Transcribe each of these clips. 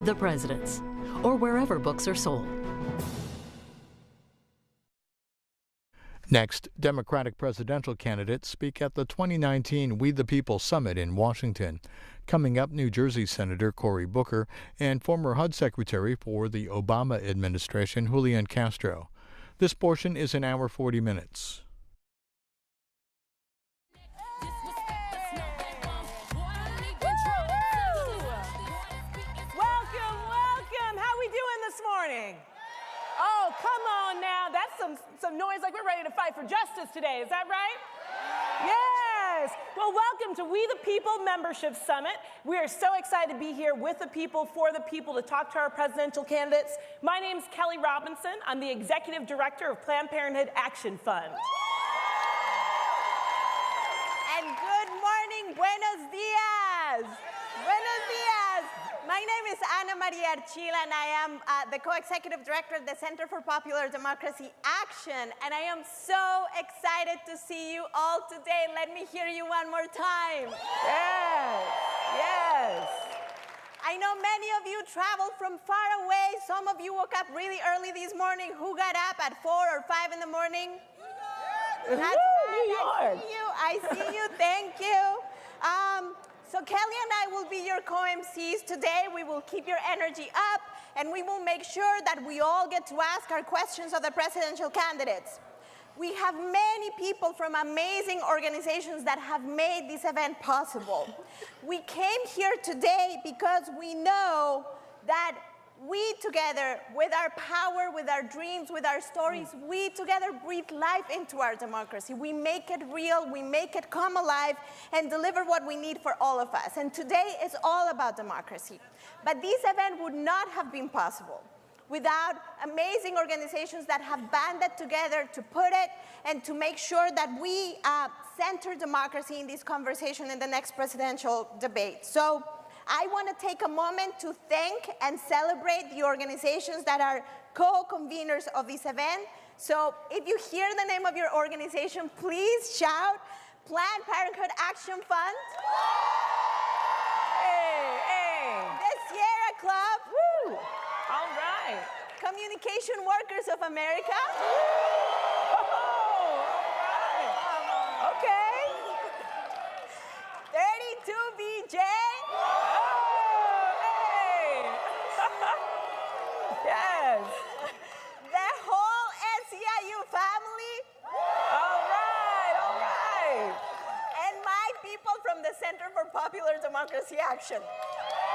The Presidents, or wherever books are sold. Next, Democratic presidential candidates speak at the 2019 We the People Summit in Washington. Coming up, New Jersey Senator Cory Booker and former HUD Secretary for the Obama administration, Julian Castro. This portion is an hour 40 minutes. Welcome. How we doing this morning? Oh, come on now. That's some noise like we're ready to fight for justice today. Is that right? Yes. Well, welcome to We the People Membership Summit. We are so excited to be here with the people, for the people, to talk to our presidential candidates. My name's Kelly Robinson. I'm the Executive Director of Planned Parenthood Action Fund. And good morning. Buenos dias. Buenos dias. My name is Ana Maria Archila, and I am the co-executive director of the Center for Popular Democracy Action, and I am so excited to see you all today. Let me hear you one more time. Yes, yes. I know many of you traveled from far away. Some of you woke up really early this morning. Who got up at 4 or 5 in the morning? That's right. I see you. Thank you. So Kelly and I will be your co-MCs today. We will keep your energy up, and we will make sure that we all get to ask our questions of the presidential candidates. We have many people from amazing organizations that have made this event possible. We came here today because we know that we together, with our power, with our dreams, with our stories, we together breathe life into our democracy. We make it real, we make it come alive, and deliver what we need for all of us. And today is all about democracy. But this event would not have been possible without amazing organizations that have banded together to put it and to make sure that we center democracy in this conversation in the next presidential debate. So I want to take a moment to thank and celebrate the organizations that are co-conveners of this event. So if you hear the name of your organization, please shout Planned Parenthood Action Fund. Hey, hey. The Sierra Club. Woo. All right. Communication Workers of America. Oh, all right. Okay. 32BJ. Yes. The whole SEIU family. All right, all right. And my people from the Center for Popular Democracy Action.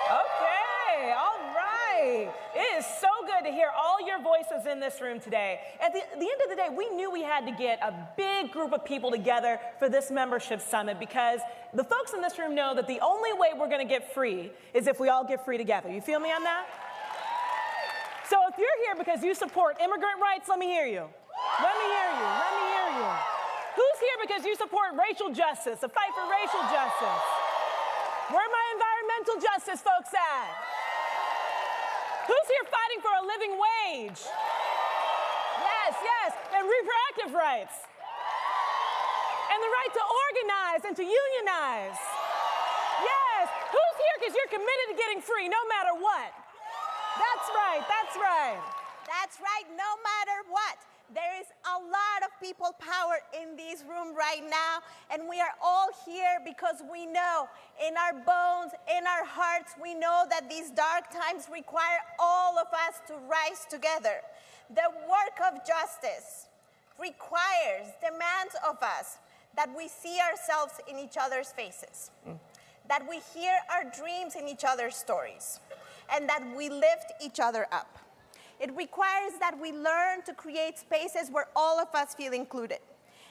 Okay, all right. It is so good to hear all your voices in this room today. At the end of the day, we knew we had to get a big group of people together for this membership summit, because the folks in this room know that the only way we're going to get free is if we all get free together. You feel me on that? So if you're here because you support immigrant rights, let me hear you. Let me hear you. Let me hear you. Who's here because you support racial justice, a fight for racial justice? Where are my environmental justice folks at? Who's here fighting for a living wage? Yes, yes, and reproductive rights. And the right to organize and to unionize. Yes, who's here because you're committed to getting free no matter what? That's right, that's right. That's right, no matter what. There is a lot of people power in this room right now, and we are all here because we know in our bones, in our hearts, we know that these dark times require all of us to rise together. The work of justice requires, demands of us that we see ourselves in each other's faces, that we hear our dreams in each other's stories, and that we lift each other up. It requires that we learn to create spaces where all of us feel included.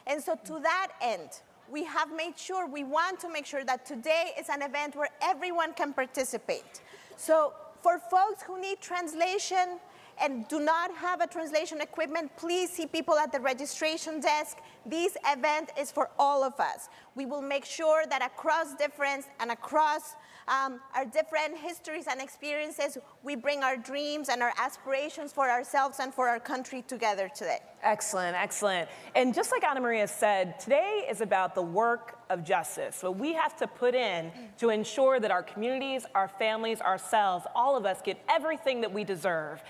And so to that end, we have made sure, we want to make sure that today is an event where everyone can participate. So for folks who need translation and do not have a translation equipment, please see people at the registration desk. This event is for all of us. We will make sure that across difference and across our different histories and experiences, we bring our dreams and our aspirations for ourselves and for our country together today. Excellent, excellent. And just like Ana Maria said, today is about the work of justice. What we have to put in to ensure that our communities, our families, ourselves, all of us get everything that we deserve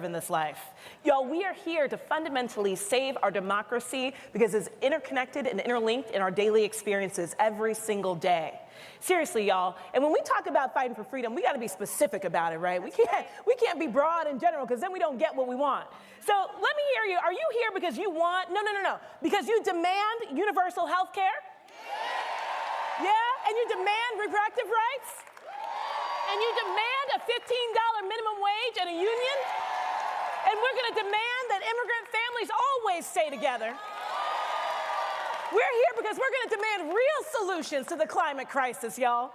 in this life. Y'all, we are here to fundamentally save our democracy because it's interconnected and interlinked in our daily experiences every single day. Seriously, y'all. And when we talk about fighting for freedom, we got to be specific about it, right? We can't be broad in general because then we don't get what we want. So let me hear you. Are you here because you want, no. Because you demand universal health care? Yeah? And you demand reproductive rights? And you demand a $15 minimum wage and a union? And we're going to demand that immigrant families always stay together. We're here because we're going to demand real solutions to the climate crisis, y'all.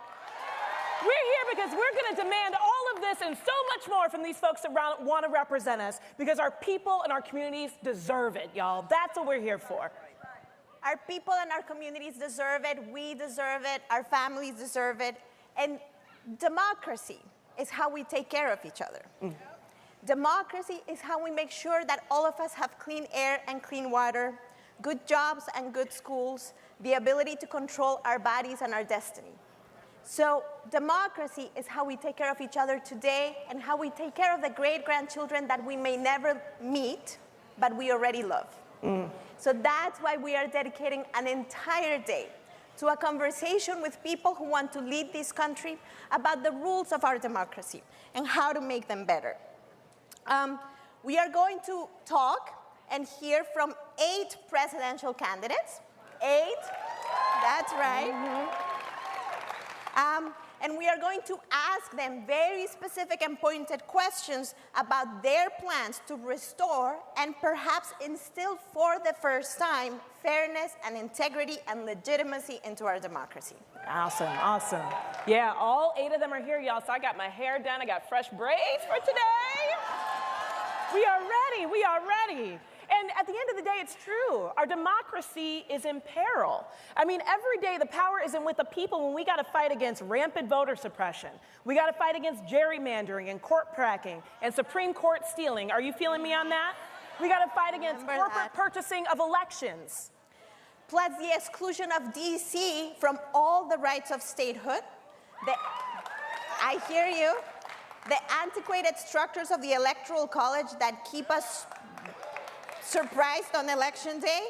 We're here because we're going to demand all of this and so much more from these folks that want to represent us because our people and our communities deserve it, y'all. That's what we're here for. Our people and our communities deserve it. We deserve it. Our families deserve it. And democracy is how we take care of each other. Democracy is how we make sure that all of us have clean air and clean water, good jobs and good schools, the ability to control our bodies and our destiny. So democracy is how we take care of each other today and how we take care of the great-grandchildren that we may never meet, but we already love. So that's why we are dedicating an entire day to a conversation with people who want to lead this country about the rules of our democracy and how to make them better. We are going to talk and hear from 8 presidential candidates. 8, that's right. And we are going to ask them very specific and pointed questions about their plans to restore and perhaps instill for the first time fairness and integrity and legitimacy into our democracy. Awesome, awesome. Yeah, all 8 of them are here, y'all, so I got my hair done. I got fresh braids for today. We are ready. And at the end of the day, it's true. Our democracy is in peril. I mean, every day the power isn't with the people when we got to fight against rampant voter suppression. We got to fight against gerrymandering and court packing and Supreme Court stealing. Are you feeling me on that? We got to fight against corporate purchasing of elections. Plus the exclusion of D.C. from all the rights of statehood. I hear you. The antiquated structures of the Electoral College that keep us surprised on election day,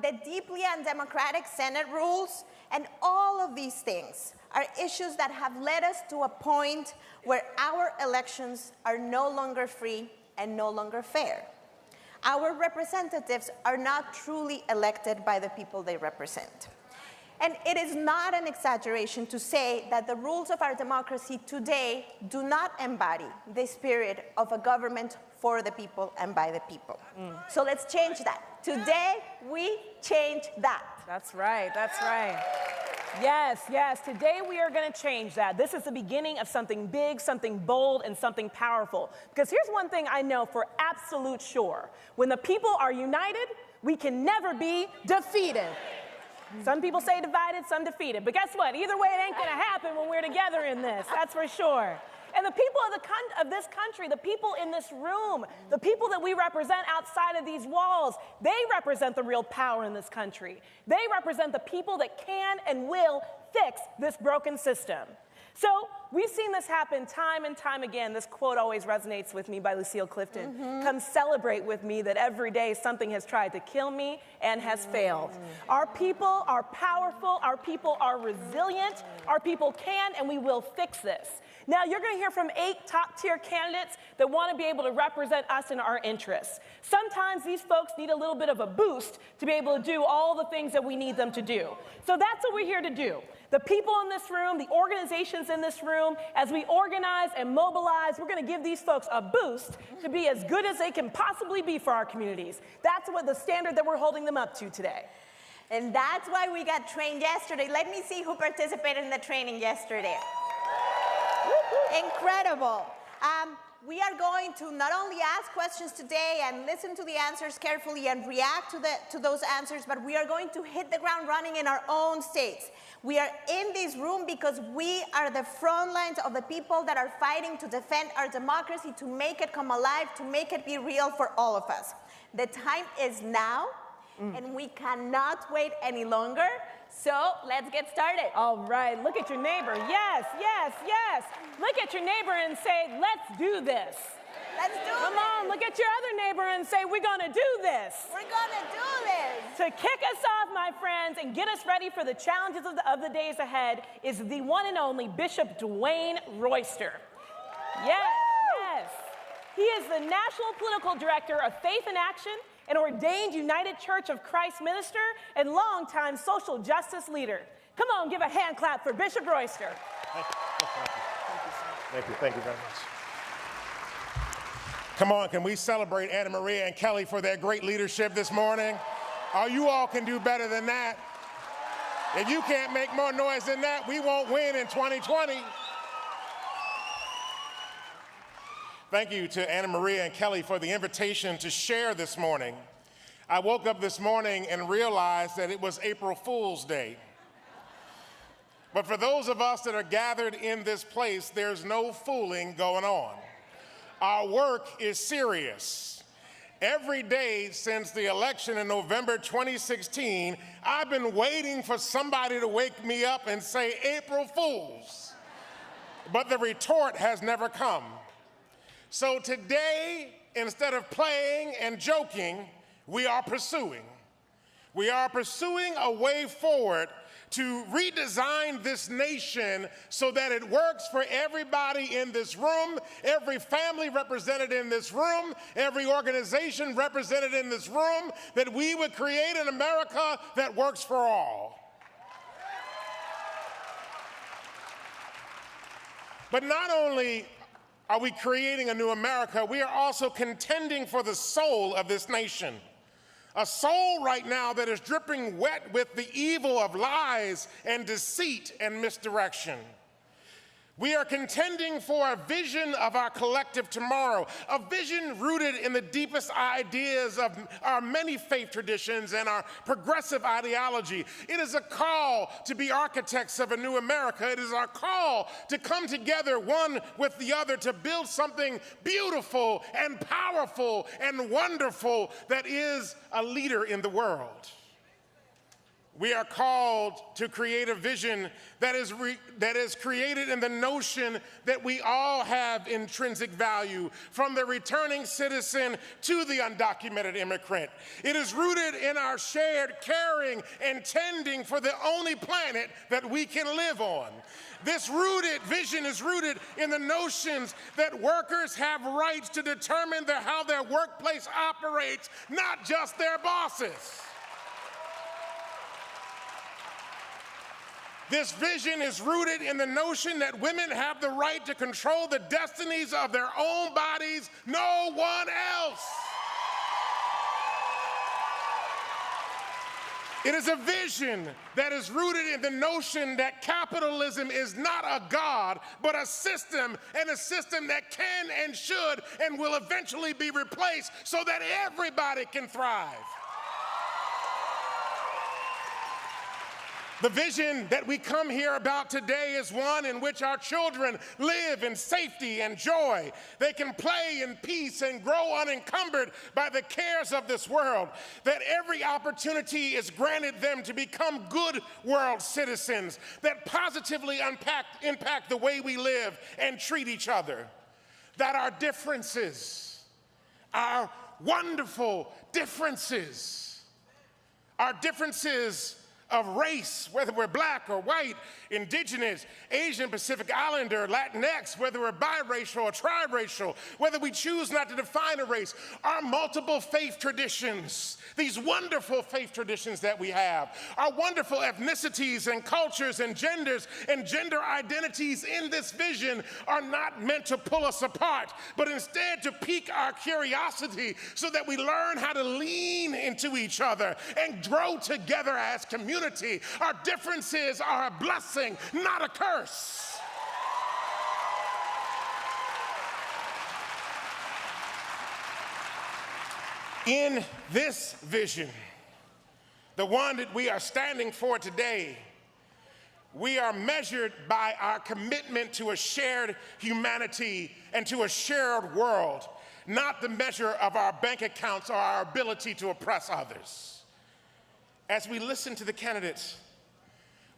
the deeply undemocratic Senate rules, and all of these things are issues that have led us to a point where our elections are no longer free and no longer fair. Our representatives are not truly elected by the people they represent. And it is not an exaggeration to say that the rules of our democracy today do not embody the spirit of a government for the people and by the people. So let's change that. Today, we change that. That's right, that's right. Yes, today we are going to change that. This is the beginning of something big, something bold, and something powerful. Because here's one thing I know for absolute sure. When the people are united, we can never be defeated. Some people say divided, some defeated. But guess what? Either way, it ain't going to happen when we're together in this. That's for sure. And the people of this country, the people in this room, the people that we represent outside of these walls, they represent the real power in this country. They represent the people that can and will fix this broken system. So we've seen this happen time and time again. This quote always resonates with me by Lucille Clifton. Come celebrate with me that every day something has tried to kill me and has failed. Our people are powerful. Our people are resilient. Our people can and we will fix this. Now, you're going to hear from 8 top-tier candidates that want to be able to represent us and our interests. Sometimes these folks need a little bit of a boost to be able to do all the things that we need them to do. So that's what we're here to do. The people in this room, the organizations in this room, as we organize and mobilize, we're going to give these folks a boost to be as good as they can possibly be for our communities. That's what the standard that we're holding them up to today. And that's why we got trained yesterday. Let me see who participated in the training yesterday. Incredible. We are going to not only ask questions today and listen to the answers carefully and react to those answers, but we are going to hit the ground running in our own states. We are in this room because we are the front lines of the people that are fighting to defend our democracy, to make it come alive, to make it be real for all of us. The time is now, and we cannot wait any longer. So let's get started. All right, look at your neighbor. Yes, yes, yes. Look at your neighbor and say, let's do this. Let's do Come this. on, look at your other neighbor and say, we're gonna do this. We're gonna do this. To kick us off, my friends, and get us ready for the challenges of the days ahead is the one and only Bishop Dwayne Royster. Yes, yes. He is the National Political Director of Faith in Action, an ordained United Church of Christ minister, and longtime social justice leader. Come on, give a hand clap for Bishop Royster. Thank you very much. Come on, can we celebrate Anna Maria and Kelly for their great leadership this morning? Oh, you all can do better than that. If you can't make more noise than that, we won't win in 2020. Thank you to Anna Maria and Kelly for the invitation to share this morning. I woke up this morning and realized that it was April Fool's Day. But for those of us that are gathered in this place, there's no fooling going on. Our work is serious. Every day since the election in November 2016, I've been waiting for somebody to wake me up and say, April Fools. But the retort has never come. So today, instead of playing and joking, we are pursuing. We are pursuing a way forward to redesign this nation so that it works for everybody in this room, every family represented in this room, every organization represented in this room, that we would create an America that works for all. But not only are we creating a new America, we are also contending for the soul of this nation. A soul right now that is dripping wet with the evil of lies and deceit and misdirection. We are contending for a vision of our collective tomorrow, a vision rooted in the deepest ideas of our many faith traditions and our progressive ideology. It is a call to be architects of a new America. It is our call to come together one with the other to build something beautiful and powerful and wonderful that is a leader in the world. We are called to create a vision that is created in the notion that we all have intrinsic value, from the returning citizen to the undocumented immigrant. It is rooted in our shared caring and tending for the only planet that we can live on. This vision is rooted in the notions that workers have rights to determine how their workplace operates, not just their bosses. This vision is rooted in the notion that women have the right to control the destinies of their own bodies, no one else. It is a vision that is rooted in the notion that capitalism is not a god, but a system, and a system that can and should and will eventually be replaced so that everybody can thrive. The vision that we come here about today is one in which our children live in safety and joy. They can play in peace and grow unencumbered by the cares of this world. That every opportunity is granted them to become good world citizens that positively impact the way we live and treat each other. That our differences, our wonderful differences, our differences of race, whether we're black or white, indigenous, Asian, Pacific Islander, Latinx, whether we're biracial or triracial, whether we choose not to define a race, our multiple faith traditions, these wonderful faith traditions that we have, our wonderful ethnicities and cultures and genders and gender identities in this vision are not meant to pull us apart, but instead to pique our curiosity so that we learn how to lean into each other and grow together as community. Our differences are a blessing, not a curse. In this vision, the one that we are standing for today, we are measured by our commitment to a shared humanity and to a shared world, not the measure of our bank accounts or our ability to oppress others. As we listen to the candidates,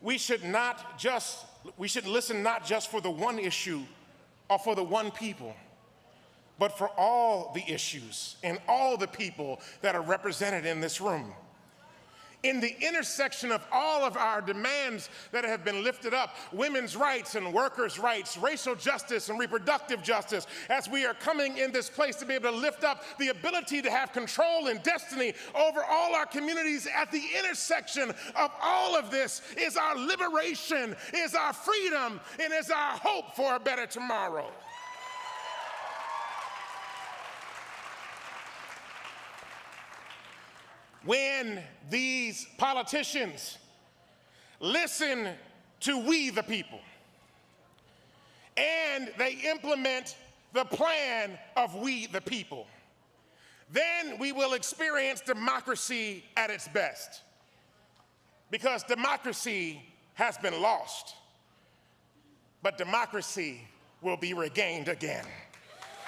we should listen not just for the one issue or for the one people, but for all the issues and all the people that are represented in this room. In the intersection of all of our demands that have been lifted up, women's rights and workers' rights, racial justice and reproductive justice, as we are coming in this place to be able to lift up the ability to have control and destiny over all our communities, at the intersection of all of this is our liberation, is our freedom, and is our hope for a better tomorrow. When these politicians listen to we the people and they implement the plan of we the people, then we will experience democracy at its best. Because democracy has been lost, but democracy will be regained again,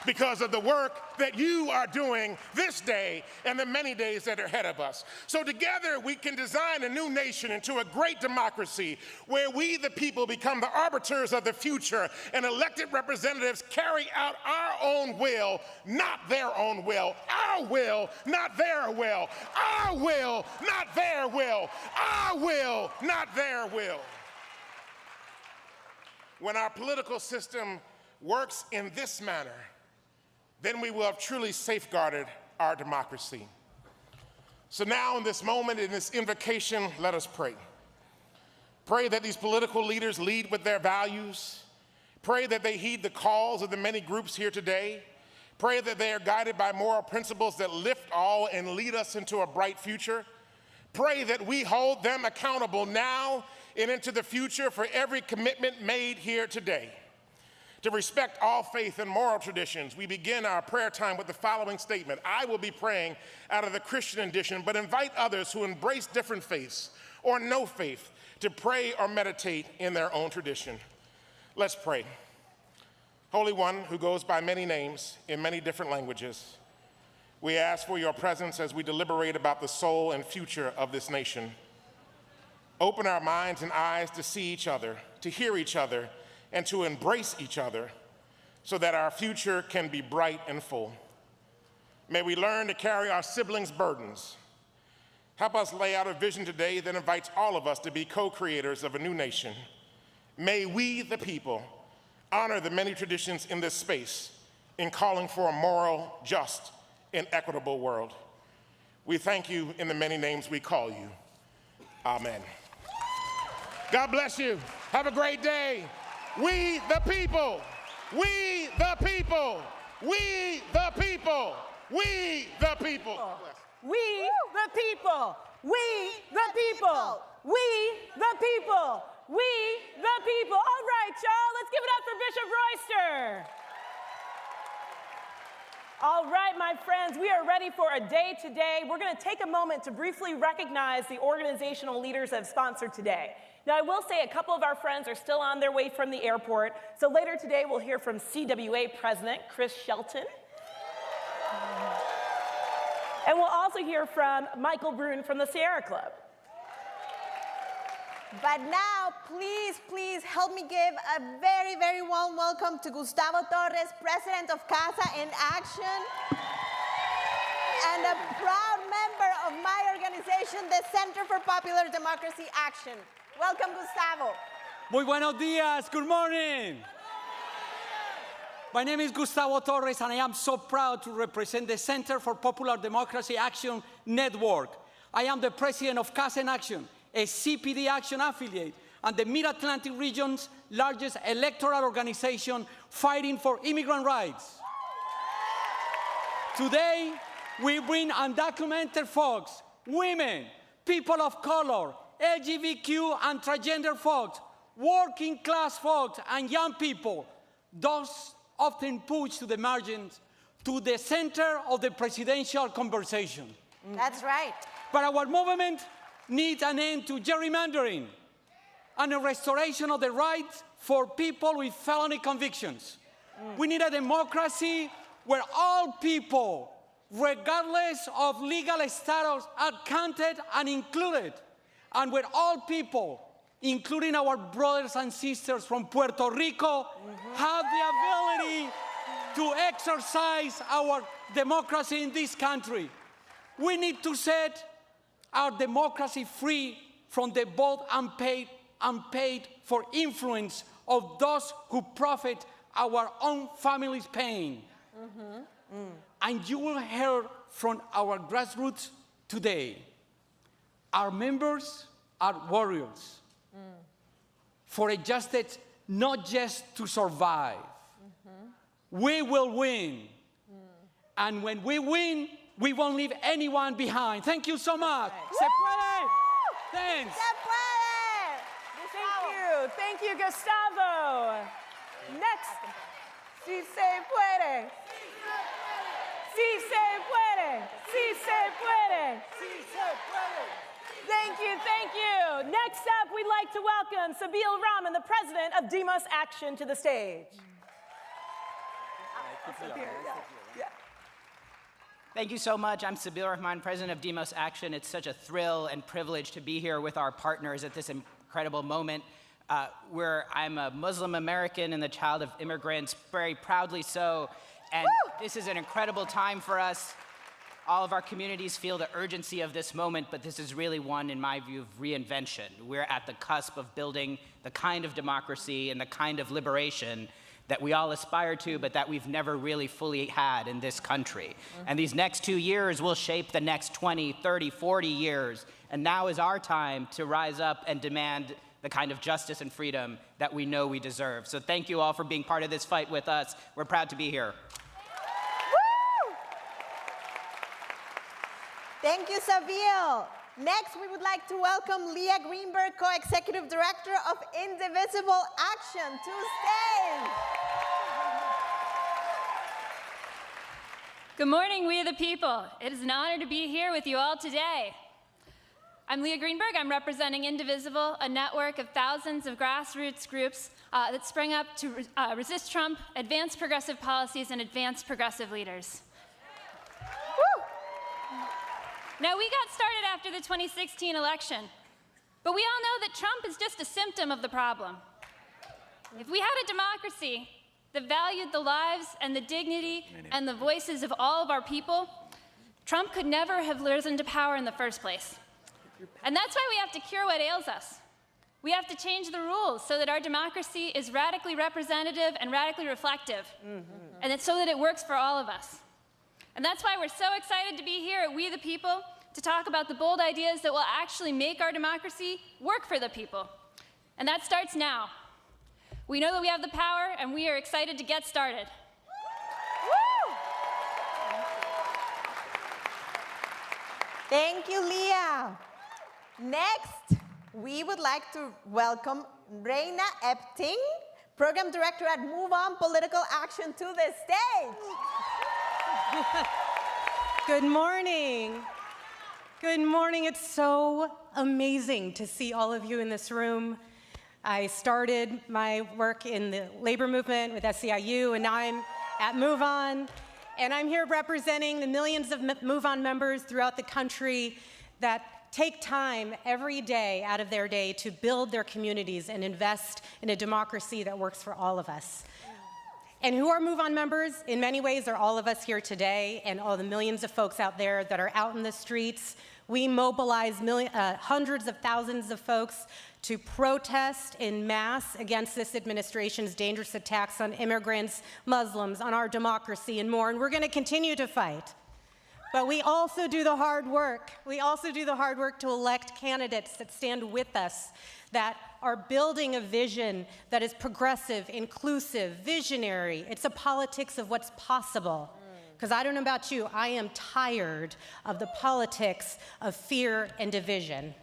because of the work that you are doing this day and the many days that are ahead of us. So together we can design a new nation into a great democracy where we, the people, become the arbiters of the future, and elected representatives carry out our own will, not their own will. Our will, not their will. Our will, not their will. Our will, not their will. When our political system works in this manner, then we will have truly safeguarded our democracy. So now in this moment, in this invocation, let us pray. Pray that these political leaders lead with their values. Pray that they heed the calls of the many groups here today. Pray that they are guided by moral principles that lift all and lead us into a bright future. Pray that we hold them accountable now and into the future for every commitment made here today. To respect all faith and moral traditions, we begin our prayer time with the following statement. I will be praying out of the Christian edition, but invite others who embrace different faiths or no faith to pray or meditate in their own tradition. Let's pray. Holy One, who goes by many names in many different languages, we ask for your presence as we deliberate about the soul and future of this nation. Open our minds and eyes to see each other, to hear each other, and to embrace each other so that our future can be bright and full. May we learn to carry our siblings' burdens. Help us lay out a vision today that invites all of us to be co-creators of a new nation. May we, the people, honor the many traditions in this space in calling for a moral, just, and equitable world. We thank you in the many names we call you. Amen. God bless you. Have a great day. We the people, we the people, we the people, we the people. We the people, we the people, we the people, we the people. All right, y'all, let's give it up for Bishop Royster. All right, my friends, we are ready for a day today. We're going to take a moment to briefly recognize the organizational leaders that have sponsored today. Now, I will say a couple of our friends are still on their way from the airport, so later today we'll hear from CWA President Chris Shelton. And we'll also hear from Michael Brune from the Sierra Club. But now, please help me give a very, very warm welcome to Gustavo Torres, President of Casa en Action, and a proud member of my organization, the Center for Popular Democracy Action. Welcome, Gustavo. Muy buenos días. Good morning. My name is Gustavo Torres, and I am so proud to represent the Center for Popular Democracy Action Network. I am the president of Casa en Action, a CPD Action affiliate, and the Mid-Atlantic region's largest electoral organization fighting for immigrant rights. Today, we bring undocumented folks, women, people of color, LGBTQ and transgender folks, working class folks, and young people, those often pushed to the margins to the center of the presidential conversation. That's right. But our movement needs an end to gerrymandering and a restoration of the rights for people with felony convictions. We need a democracy where all people, regardless of legal status, are counted and included, and where all people, including our brothers and sisters from Puerto Rico, have the ability to exercise our democracy in this country. We need to set our democracy free from the both unpaid for influence of those who profit our own family's pain. And you will hear from our grassroots today. Our members are warriors for a justice not just to survive. We will win. And when we win, we won't leave anyone behind. Thank you so much. Se puede. Thanks. Se puede. Thank you, Gustavo. Next, si se puede. Si se puede. Si se puede. Si se puede. Thank you. Next up, we'd like to welcome Sabeel Rahman, the president of Demos Action, to the stage. Thank you so much. I'm Sabeel Rahman, president of Demos Action. It's such a thrill and privilege to be here with our partners at this incredible moment. I'm a Muslim American and the child of immigrants, very proudly so. And this is an incredible time for us. All of our communities feel the urgency of this moment, but this is really one, in my view, of reinvention. We're at the cusp of building the kind of democracy and the kind of liberation that we all aspire to, but that we've never really fully had in this country. And these next 2 years will shape the next 20, 30, 40 years. And now is our time to rise up and demand the kind of justice and freedom that we know we deserve. So thank you all for being part of this fight with us. We're proud to be here. Thank you, Sabeel. Next, we would like to welcome Leah Greenberg, co-executive director of Indivisible Action, to stage. Good morning, we the people. It is an honor to be here with you all today. I'm Leah Greenberg. I'm representing Indivisible, a network of thousands of grassroots groups that sprang up to resist Trump, advance progressive policies, and advance progressive leaders. Now, we got started after the 2016 election, but we all know that Trump is just a symptom of the problem. If we had a democracy that valued the lives and the dignity and the voices of all of our people, Trump could never have risen to power in the first place. And that's why we have to cure what ails us. We have to change the rules so that our democracy is radically representative and radically reflective, and it's so that it works for all of us. And that's why we're so excited to be here at We the People to talk about the bold ideas that will actually make our democracy work for the people. And that starts now. We know that we have the power, and we are excited to get started. Thank you, Leah. Next, we would like to welcome Reina Epting, program director at Move On Political Action, to the stage. Good morning. Good morning. It's so amazing to see all of you in this room. I started my work in the labor movement with SEIU, and now I'm at Move On. And I'm here representing the millions of Move On members throughout the country that take time every day out of their day to build their communities and invest in a democracy that works for all of us. And who are Move On members? In many ways, are all of us here today and all the millions of folks out there that are out in the streets. We mobilize hundreds of thousands of folks to protest en masse against this administration's dangerous attacks on immigrants, Muslims, on our democracy, and more. And we're going to continue to fight. But we also do the hard work. We also do the hard work to elect candidates that stand with us, that are building a vision that is progressive, inclusive, visionary. It's a politics of what's possible. Because I don't know about you, I am tired of the politics of fear and division.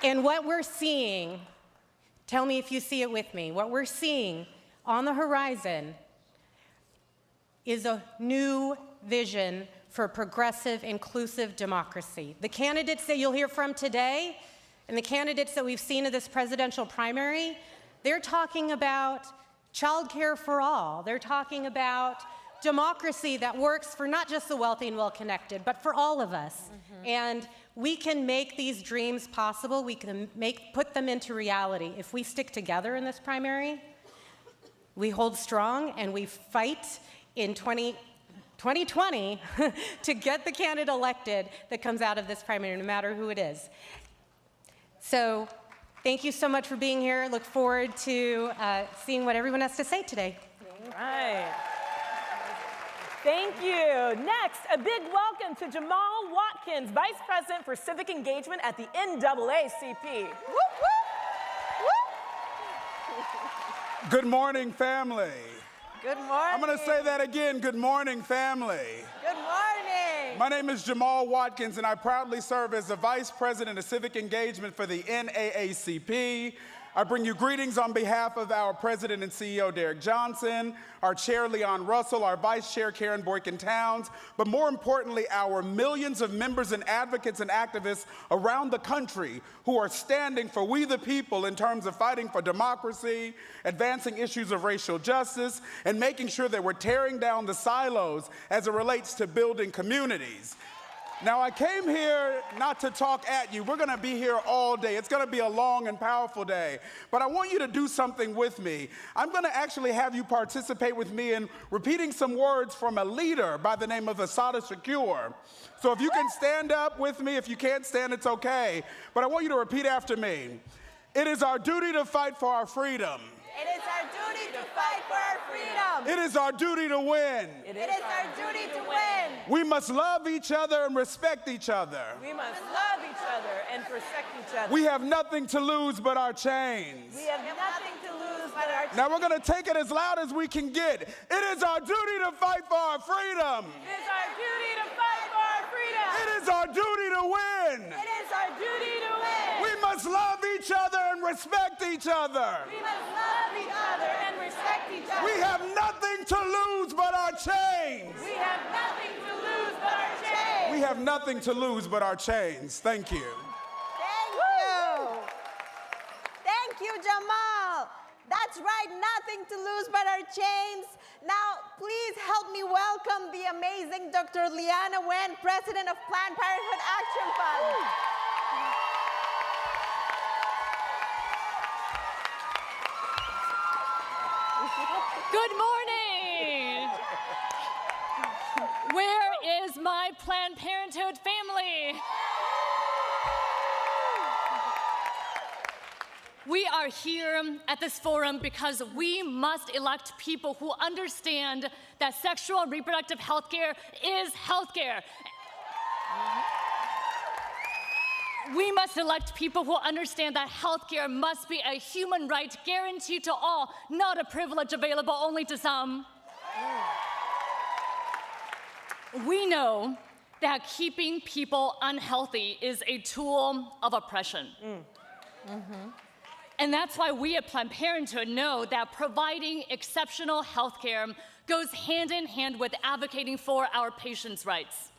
And what we're seeing, tell me if you see it with me, what we're seeing on the horizon is a new vision for progressive, inclusive democracy. The candidates that you'll hear from today and the candidates that we've seen in this presidential primary, they're talking about childcare for all. They're talking about democracy that works for not just the wealthy and well-connected, but for all of us. And we can make these dreams possible. We can put them into reality. If we stick together in this primary, we hold strong and we fight in 2020 to get the candidate elected that comes out of this primary, no matter who it is. So thank you so much for being here. Look forward to seeing what everyone has to say today. All right. Thank you. Next, a big welcome to Jamal Watkins, Vice President for Civic Engagement at the NAACP. Whoop, whoop. Good morning, family. Good morning. I'm going to say that again. Good morning, family. Good morning. My name is Jamal Watkins, and I proudly serve as the Vice President of Civic Engagement for the NAACP. I bring you greetings on behalf of our President and CEO, Derek Johnson, our Chair, Leon Russell, our Vice Chair, Karen Boykin-Towns, but more importantly, our millions of members and advocates and activists around the country who are standing for we the people in terms of fighting for democracy, advancing issues of racial justice, and making sure that we're tearing down the silos as it relates to building communities. Now, I came here not to talk at you. We're going to be here all day. It's going to be a long and powerful day. But I want you to do something with me. I'm going to actually have you participate with me in repeating some words from a leader by the name of Assata Shakur. So if you can stand up with me, if you can't stand, it's okay. But I want you to repeat after me. It is our duty to fight for our freedom. It is our duty to fight for our freedom. It is our duty to win. It is our duty to win. We must love each other and respect each other. We must love each other and respect each other. We have nothing to lose but our chains. We have nothing to lose but our chains. Now we're going to take it as loud as we can get. It is our duty to fight for our freedom. It is our duty to fight for our freedom. It is our duty to win. It is our duty to win. We must love each other and respect each other. We must love each other and respect each other. We have nothing to lose but our chains. We have nothing to lose but our chains. We have nothing to lose but our chains. Thank you. Thank you. Thank you, Jamal. That's right, nothing to lose but our chains. Now, please help me welcome the amazing Dr. Liana Wen, President of Planned Parenthood Action Fund. Good morning. Where is my Planned Parenthood family? We are here at this forum because we must elect people who understand that sexual and reproductive health care is health care. We must elect people who understand that healthcare must be a human right guaranteed to all, not a privilege available only to some. We know that keeping people unhealthy is a tool of oppression. And that's why we at Planned Parenthood know that providing exceptional healthcare goes hand in hand with advocating for our patients' rights.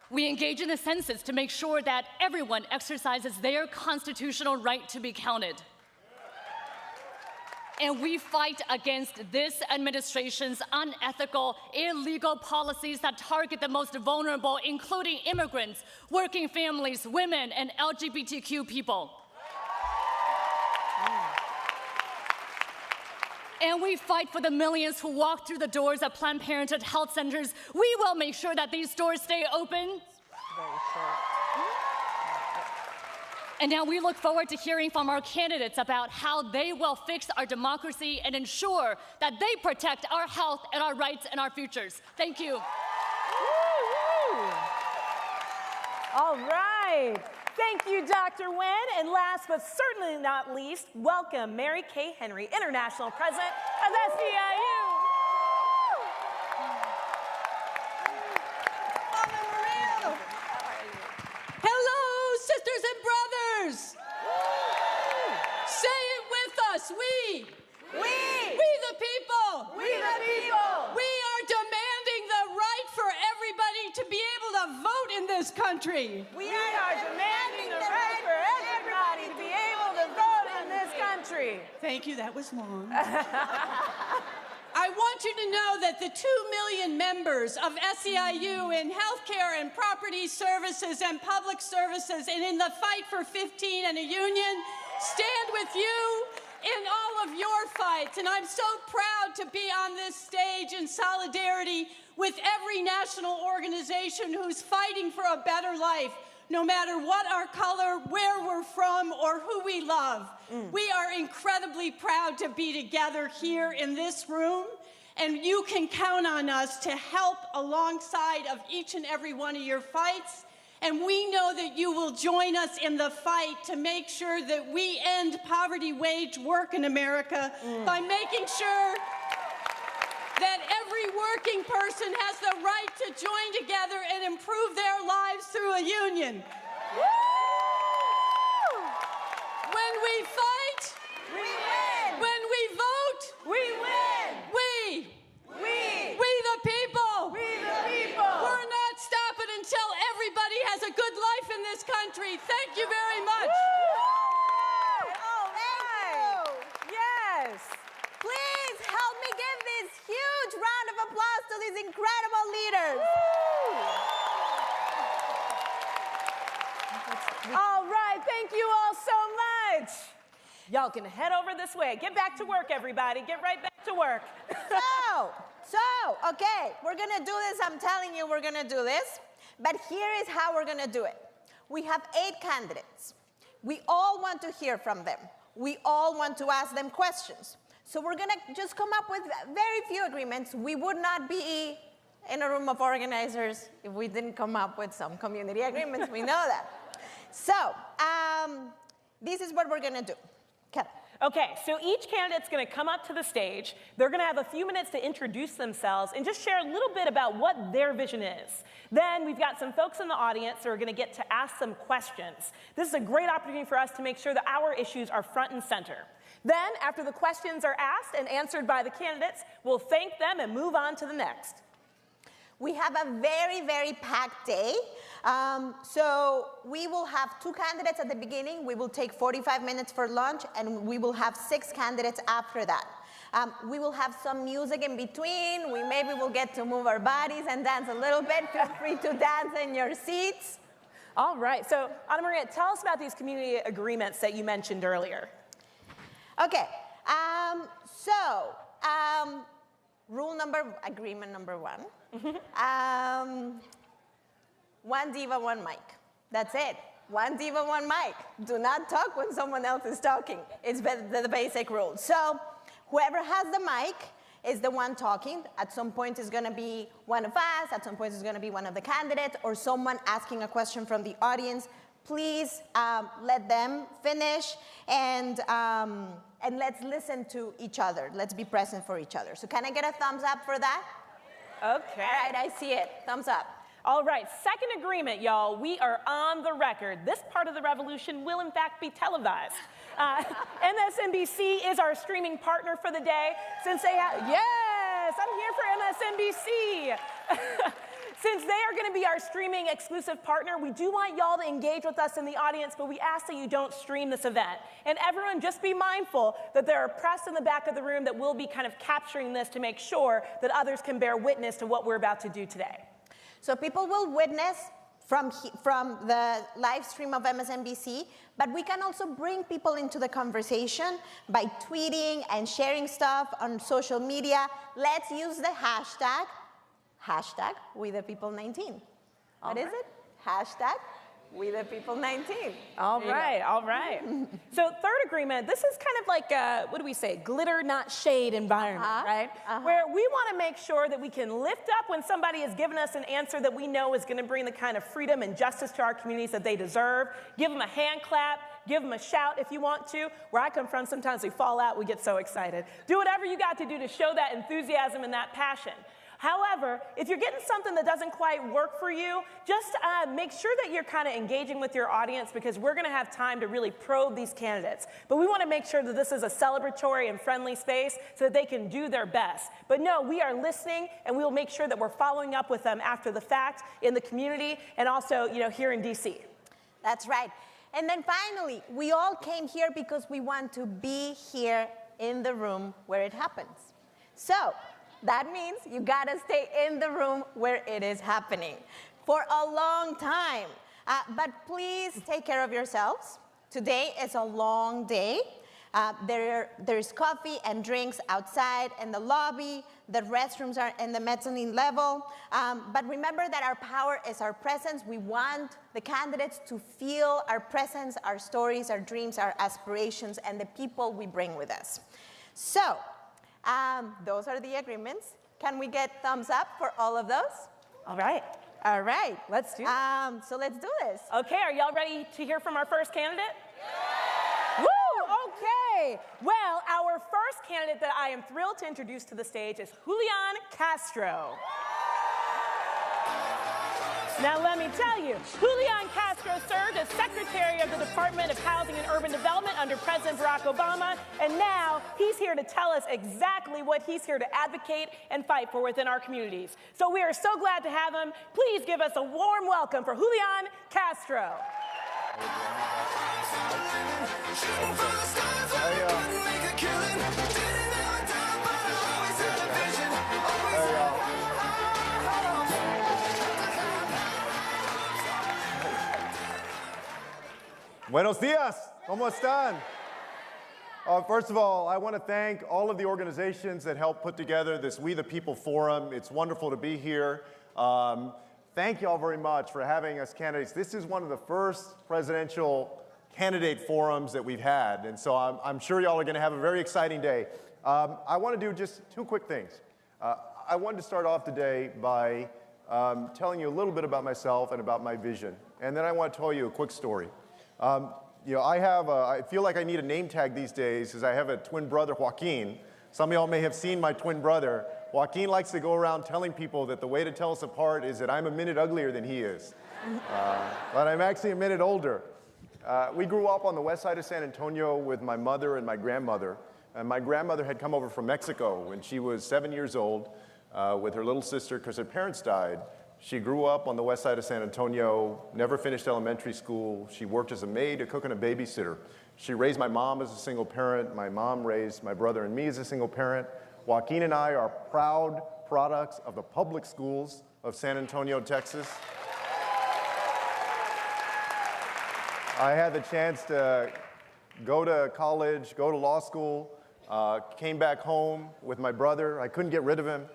We engage in the census to make sure that everyone exercises their constitutional right to be counted. And we fight against this administration's unethical, illegal policies that target the most vulnerable, including immigrants, working families, women, and LGBTQ people. And we fight for the millions who walk through the doors of Planned Parenthood health centers. We will make sure that these doors stay open. And now we look forward to hearing from our candidates about how they will fix our democracy and ensure that they protect our health and our rights and our futures. Thank you. All right. Thank you, Dr. Wen. And last but certainly not least, welcome Mary Kay Henry, International President of SEIU. Hello, sisters and brothers. Say it with us. We country. We are demanding the right for everybody to be able to vote in this country. Thank you, that was long. I want you to know that the 2 million members of SEIU in healthcare and property services and public services and in the fight for 15 and a union stand with you in all of your fights. And I'm so proud to be on this stage in solidarity with every national organization who's fighting for a better life, no matter what our color, where we're from, or who we love. We are incredibly proud to be together here in this room, and you can count on us to help alongside of each and every one of your fights. And we know that you will join us in the fight to make sure that we end poverty wage work in America by making sure that every working person has the right to join together and improve their lives through a union. When we fight, We win. when we vote, We win. we We the people, the people. we're not stopping until everybody has a good life in this country. Thank you very much. All right. Yes. Please help me give this huge round of applause to these incredible leaders. All right, thank you all so much. Y'all can head over this way. Get back to work, everybody. Get right back to work. Okay, we're gonna do this. I'm telling you, we're gonna do this. But here is how we're gonna do it. We have 8 candidates. We all want to hear from them. We all want to ask them questions. So we're gonna just come up with very few agreements. We would not be in a room of organizers if we didn't come up with some community agreements. We know that. So this is what we're gonna do. Kelly. Okay, so each candidate's going to come up to the stage. They're going to have a few minutes to introduce themselves and just share a little bit about what their vision is. Then we've got some folks in the audience who are going to get to ask some questions. This is a great opportunity for us to make sure that our issues are front and center. Then, after the questions are asked and answered by the candidates, we'll thank them and move on to the next. We have a very, very packed day. So we will have 2 candidates at the beginning. We will take 45 minutes for lunch, and we will have 6 candidates after that. We will have some music in between. Maybe we'll get to move our bodies and dance a little bit. Feel free to dance in your seats. All right, so Ana Maria, tell us about these community agreements that you mentioned earlier. Okay, agreement number 1. One diva, one mic. That's it. One diva, one mic. Do not talk when someone else is talking. It's the basic rule. So whoever has the mic is the one talking. At some point it's going to be one of us. At some point it's going to be one of the candidates or someone asking a question from the audience. Please let them finish and let's listen to each other. Let's be present for each other. So can I get a thumbs up for that? Okay. All right, I see it. Thumbs up. All right, second agreement, y'all. We are on the record. This part of the revolution will, in fact, be televised. MSNBC is our streaming partner for the day. Since they have, yes, I'm here for MSNBC. Since they are going to be our streaming exclusive partner, we do want y'all to engage with us in the audience, but we ask that you don't stream this event. And everyone, just be mindful that there are press in the back of the room that will be kind of capturing this to make sure that others can bear witness to what we're about to do today. So people will witness from the live stream of MSNBC, but we can also bring people into the conversation by tweeting and sharing stuff on social media. Let's use the hashtag #WeThePeople19. What is it? #WeThePeople19. All right, all right. So third agreement, this is kind of like a, what do we say, glitter, not shade environment, right? Where we want to make sure that we can lift up when somebody has given us an answer that we know is going to bring the kind of freedom and justice to our communities that they deserve. Give them a hand clap, give them a shout if you want to. Where I come from, sometimes we fall out, we get so excited. Do whatever you got to do to show that enthusiasm and that passion. However, if you're getting something that doesn't quite work for you, just make sure that you're kind of engaging with your audience, because we're going to have time to really probe these candidates. But we want to make sure that this is a celebratory and friendly space so that they can do their best. But no, we are listening, and we will make sure that we're following up with them after the fact in the community and also, here in DC. That's right. And then finally, we all came here because we want to be here in the room where it happens. So that means you gotta stay in the room where it is happening for a long time. But please take care of yourselves. Today is a long day. There's coffee and drinks outside in the lobby. The restrooms are in the mezzanine level. But remember that our power is our presence. We want the candidates to feel our presence, our stories, our dreams, our aspirations, and the people we bring with us. So those are the agreements. Can we get thumbs up for all of those? All right. All right. Let's do it. So let's do this. Okay, are y'all ready to hear from our first candidate? Yeah! Woo! Okay. Well, our first candidate that I am thrilled to introduce to the stage is Julian Castro. Now, let me tell you, Julian Castro served as Secretary of the Department of Housing and Urban Development under President Barack Obama, and now he's here to tell us exactly what he's here to advocate and fight for within our communities. So we are so glad to have him. Please give us a warm welcome for Julian Castro. Buenos días, ¿cómo están? First of all, I want to thank all of the organizations that helped put together this We the People Forum. It's wonderful to be here. Thank you all very much for having us candidates. This is one of the first presidential candidate forums that we've had, and so I'm sure y'all are going to have a very exciting day. I want to do just two quick things. I wanted to start off today by telling you a little bit about myself and about my vision, and then I want to tell you a quick story. I feel like I need a name tag these days because I have a twin brother, Joaquin. Some of y'all may have seen my twin brother. Joaquin likes to go around telling people that the way to tell us apart is that I'm a minute uglier than he is. But I'm actually a minute older. We grew up on the west side of San Antonio with my mother and my grandmother. And my grandmother had come over from Mexico when she was 7 years old with her little sister because her parents died. She grew up on the west side of San Antonio, never finished elementary school. She worked as a maid, a cook, and a babysitter. She raised my mom as a single parent. My mom raised my brother and me as a single parent. Joaquin and I are proud products of the public schools of San Antonio, Texas. I had the chance to go to college, go to law school, came back home with my brother. I couldn't get rid of him.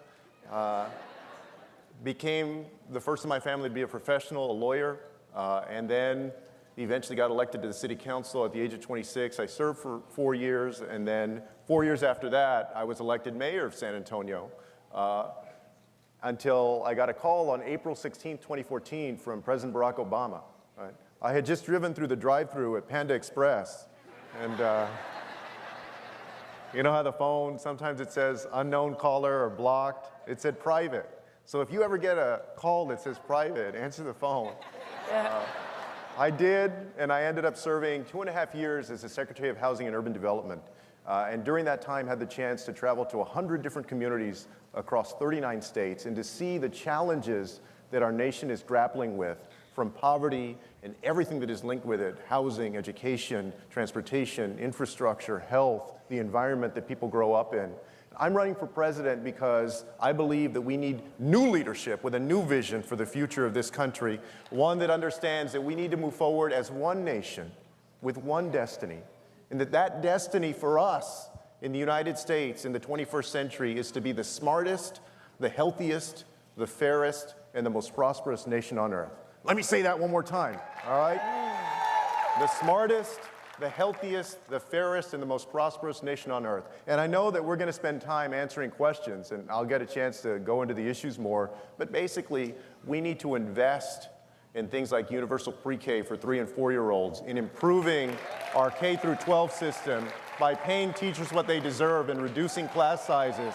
Became the first in my family to be a professional, a lawyer, and then eventually got elected to the city council at the age of 26. I served for 4 years, and then 4 years after that, I was elected mayor of San Antonio until I got a call on April 16, 2014 from President Barack Obama. Right? I had just driven through the drive-thru at Panda Express, and you know how the phone, sometimes it says unknown caller or blocked? It said private. So if you ever get a call that says private, answer the phone. I did, and I ended up serving 2.5 years as the Secretary of Housing and Urban Development. And during that time, had the chance to travel to 100 different communities across 39 states and to see the challenges that our nation is grappling with, from poverty and everything that is linked with it: housing, education, transportation, infrastructure, health, the environment that people grow up in. I'm running for president because I believe that we need new leadership with a new vision for the future of this country, one that understands that we need to move forward as one nation with one destiny, and that destiny for us in the United States in the 21st century is to be the smartest, the healthiest, the fairest, and the most prosperous nation on earth. Let me say that one more time, all right? The smartest, the healthiest, the fairest, and the most prosperous nation on earth. And I know that we're going to spend time answering questions, and I'll get a chance to go into the issues more, but basically, we need to invest in things like universal pre-K for 3- and 4-year-olds, in improving our K-12 system by paying teachers what they deserve and reducing class sizes.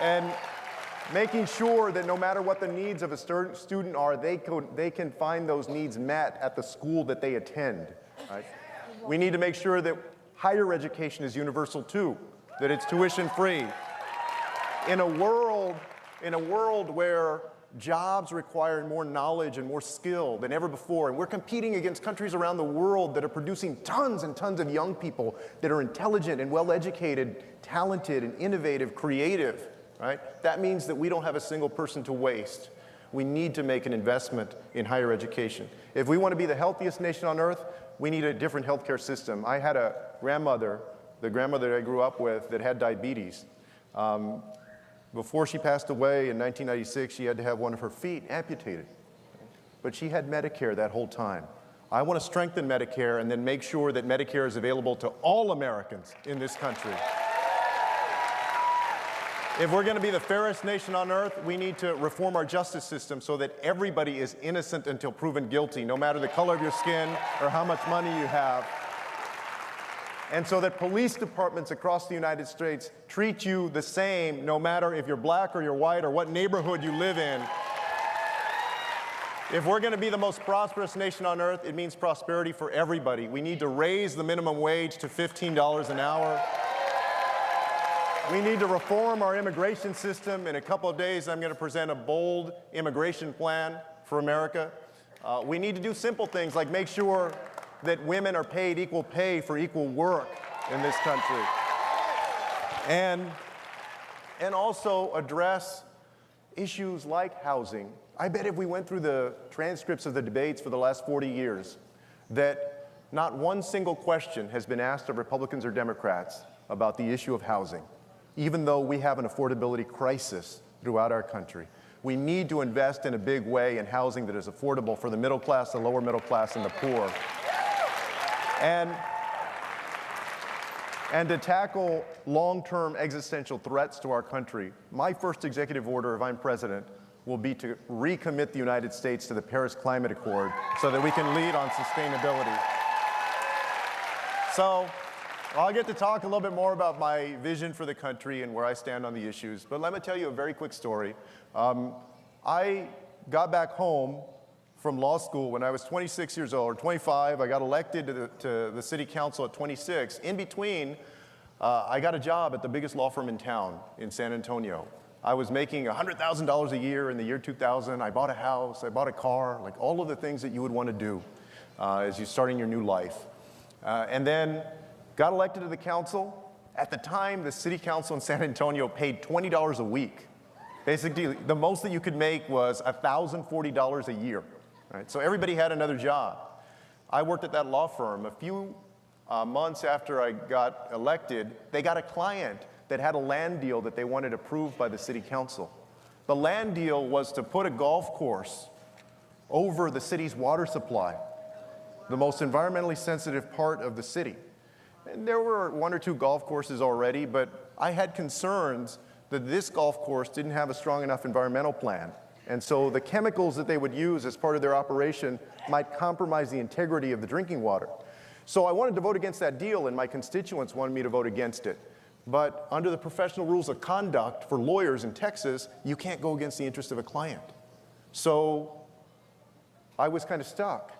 And making sure that no matter what the needs of a student are, they can find those needs met at the school that they attend. Right? We need to make sure that higher education is universal too, that it's tuition free. In a world where jobs require more knowledge and more skill than ever before, and we're competing against countries around the world that are producing tons and tons of young people that are intelligent and well-educated, talented and innovative, creative, right? That means that we don't have a single person to waste. We need to make an investment in higher education. If we want to be the healthiest nation on earth, we need a different healthcare system. I had a grandmother, the grandmother I grew up with, that had diabetes. Before she passed away in 1996, she had to have one of her feet amputated. But she had Medicare that whole time. I want to strengthen Medicare and then make sure that Medicare is available to all Americans in this country. If we're going to be the fairest nation on earth, we need to reform our justice system so that everybody is innocent until proven guilty, no matter the color of your skin or how much money you have. And so that police departments across the United States treat you the same, no matter if you're black or you're white or what neighborhood you live in. If we're going to be the most prosperous nation on earth, it means prosperity for everybody. We need to raise the minimum wage to $15 an hour. We need to reform our immigration system. In a couple of days, I'm going to present a bold immigration plan for America. We need to do simple things like make sure that women are paid equal pay for equal work in this country. And also address issues like housing. I bet if we went through the transcripts of the debates for the last 40 years, that not one single question has been asked of Republicans or Democrats about the issue of housing, even though we have an affordability crisis throughout our country. We need to invest in a big way in housing that is affordable for the middle class, the lower middle class, and the poor. And to tackle long-term existential threats to our country, my first executive order, if I'm president, will be to recommit the United States to the Paris Climate Accord so that we can lead on sustainability. So I'll get to talk a little bit more about my vision for the country and where I stand on the issues, but let me tell you a very quick story. I got back home from law school when I was 26 years old, or 25. I got elected to the city council at 26. In between, I got a job at the biggest law firm in town in San Antonio. I was making $100,000 a year in the year 2000. I bought a house, I bought a car, like all of the things that you would want to do as you're starting your new life. And then got elected to the council. At the time, the city council in San Antonio paid $20 a week. Basically, the most that you could make was $1,040 a year. Right? So everybody had another job. I worked at that law firm. A few months after I got elected, they got a client that had a land deal that they wanted approved by the city council. The land deal was to put a golf course over the city's water supply, the most environmentally sensitive part of the city. And there were one or two golf courses already, but I had concerns that this golf course didn't have a strong enough environmental plan. And so the chemicals that they would use as part of their operation might compromise the integrity of the drinking water. So I wanted to vote against that deal, and my constituents wanted me to vote against it. But under the professional rules of conduct for lawyers in Texas, you can't go against the interest of a client. So I was kind of stuck.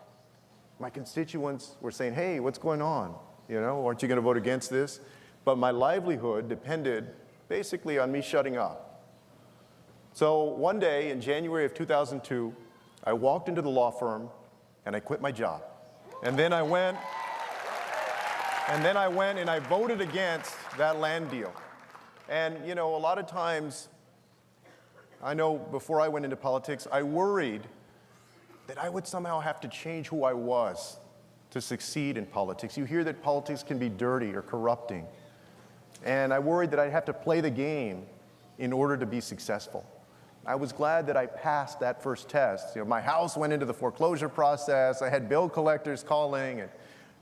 My constituents were saying, hey, what's going on? You know, aren't you going to vote against this? But my livelihood depended basically on me shutting up. So one day in January of 2002, I walked into the law firm and I quit my job. And then I went and I voted against that land deal. And you know, a lot of times, I know before I went into politics, I worried that I would somehow have to change who I was to succeed in politics. You hear that politics can be dirty or corrupting. And I worried that I'd have to play the game in order to be successful. I was glad that I passed that first test. You know, my house went into the foreclosure process. I had bill collectors calling, and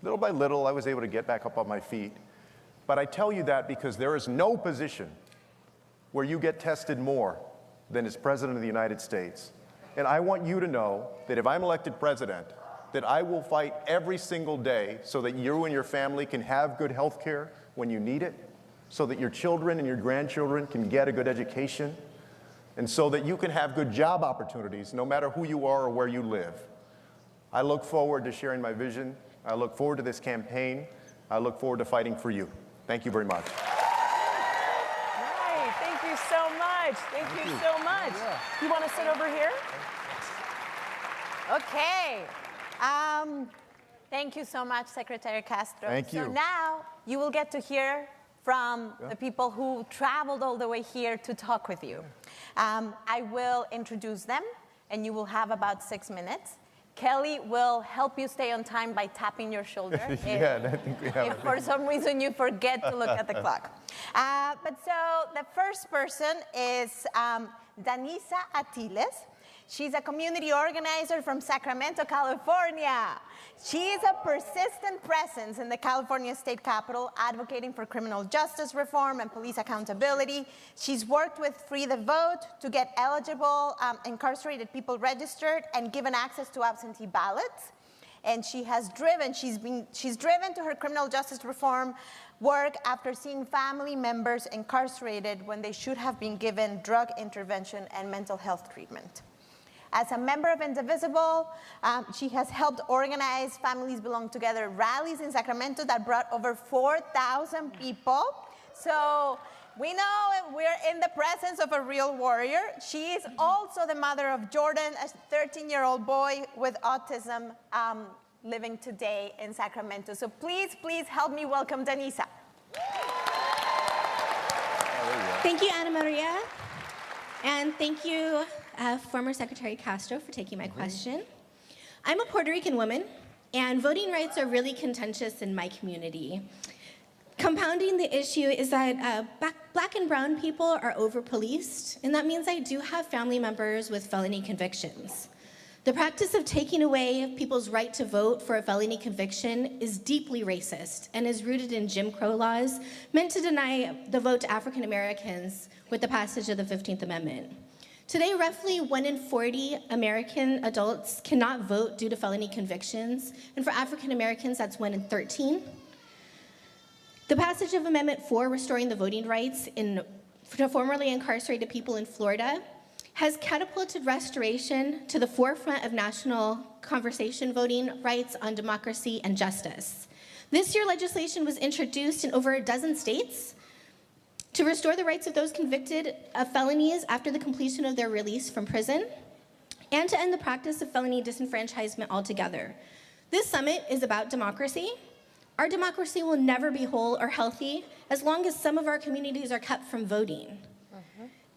little by little, I was able to get back up on my feet. But I tell you that because there is no position where you get tested more than as President of the United States. And I want you to know that if I'm elected president, that I will fight every single day so that you and your family can have good health care when you need it, so that your children and your grandchildren can get a good education, and so that you can have good job opportunities no matter who you are or where you live. I look forward to sharing my vision. I look forward to this campaign. I look forward to fighting for you. Thank you very much. Right, thank you so much. Thank you so much. Yeah. You want to sit over here? Okay. Thank you so much, Secretary Castro. Thank you. So now you will get to hear from the people who traveled all the way here to talk with you. I will introduce them, and you will have about 6 minutes. Kelly will help you stay on time by tapping your shoulder if for some reason you forget to look at the clock. But so the first person is Danisa Atiles. She's a community organizer from Sacramento, California. She is a persistent presence in the California State Capitol, advocating for criminal justice reform and police accountability. She's worked with Free the Vote to get eligible incarcerated people registered and given access to absentee ballots. And she's driven to her criminal justice reform work after seeing family members incarcerated when they should have been given drug intervention and mental health treatment. As a member of Indivisible, she has helped organize Families Belong Together rallies in Sacramento that brought over 4,000 people. So we know we're in the presence of a real warrior. She is also the mother of Jordan, a 13-year-old boy with autism living today in Sacramento. So please help me welcome Danisa. Thank you, Ana Maria. And thank you, former Secretary Castro, for taking my question. I'm a Puerto Rican woman, and voting rights are really contentious in my community. Compounding the issue is that black and brown people are over-policed, and that means I do have family members with felony convictions. The practice of taking away people's right to vote for a felony conviction is deeply racist and is rooted in Jim Crow laws meant to deny the vote to African Americans with the passage of the 15th Amendment. Today, roughly 1 in 40 American adults cannot vote due to felony convictions, and for African Americans, that's 1 in 13. The passage of Amendment 4, restoring the voting rights to formerly incarcerated people in Florida, has catapulted restoration to the forefront of national conversation voting rights on democracy and justice. This year, legislation was introduced in over a dozen states to restore the rights of those convicted of felonies after the completion of their release from prison, and to end the practice of felony disenfranchisement altogether. This summit is about democracy. Our democracy will never be whole or healthy as long as some of our communities are kept from voting.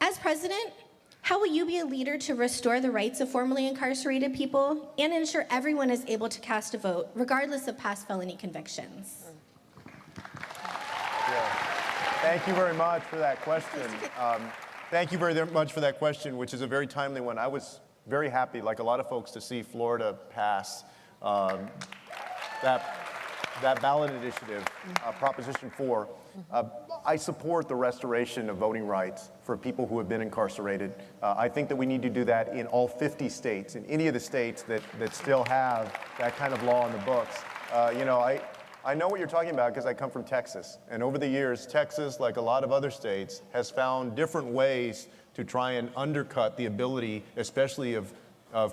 As president, how will you be a leader to restore the rights of formerly incarcerated people and ensure everyone is able to cast a vote, regardless of past felony convictions? Thank you very much for that question. Thank you very much for that question, which is a very timely one. I was very happy, like a lot of folks, to see Florida pass that ballot initiative, Proposition 4. I support the restoration of voting rights for people who have been incarcerated. I think that we need to do that in all 50 states, in any of the states that still have that kind of law in the books. I know what you're talking about because I come from Texas. And over the years, Texas, like a lot of other states, has found different ways to try and undercut the ability, especially of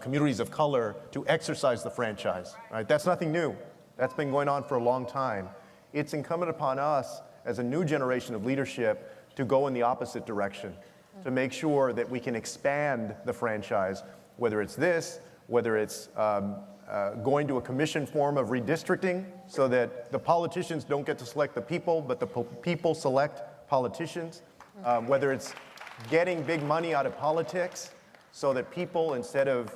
communities of color, to exercise the franchise. Right? That's nothing new. That's been going on for a long time. It's incumbent upon us as a new generation of leadership to go in the opposite direction, to make sure that we can expand the franchise, whether it's this, whether it's going to a commission form of redistricting so that the politicians don't get to select the people, but the people select politicians, whether it's getting big money out of politics so that people, instead of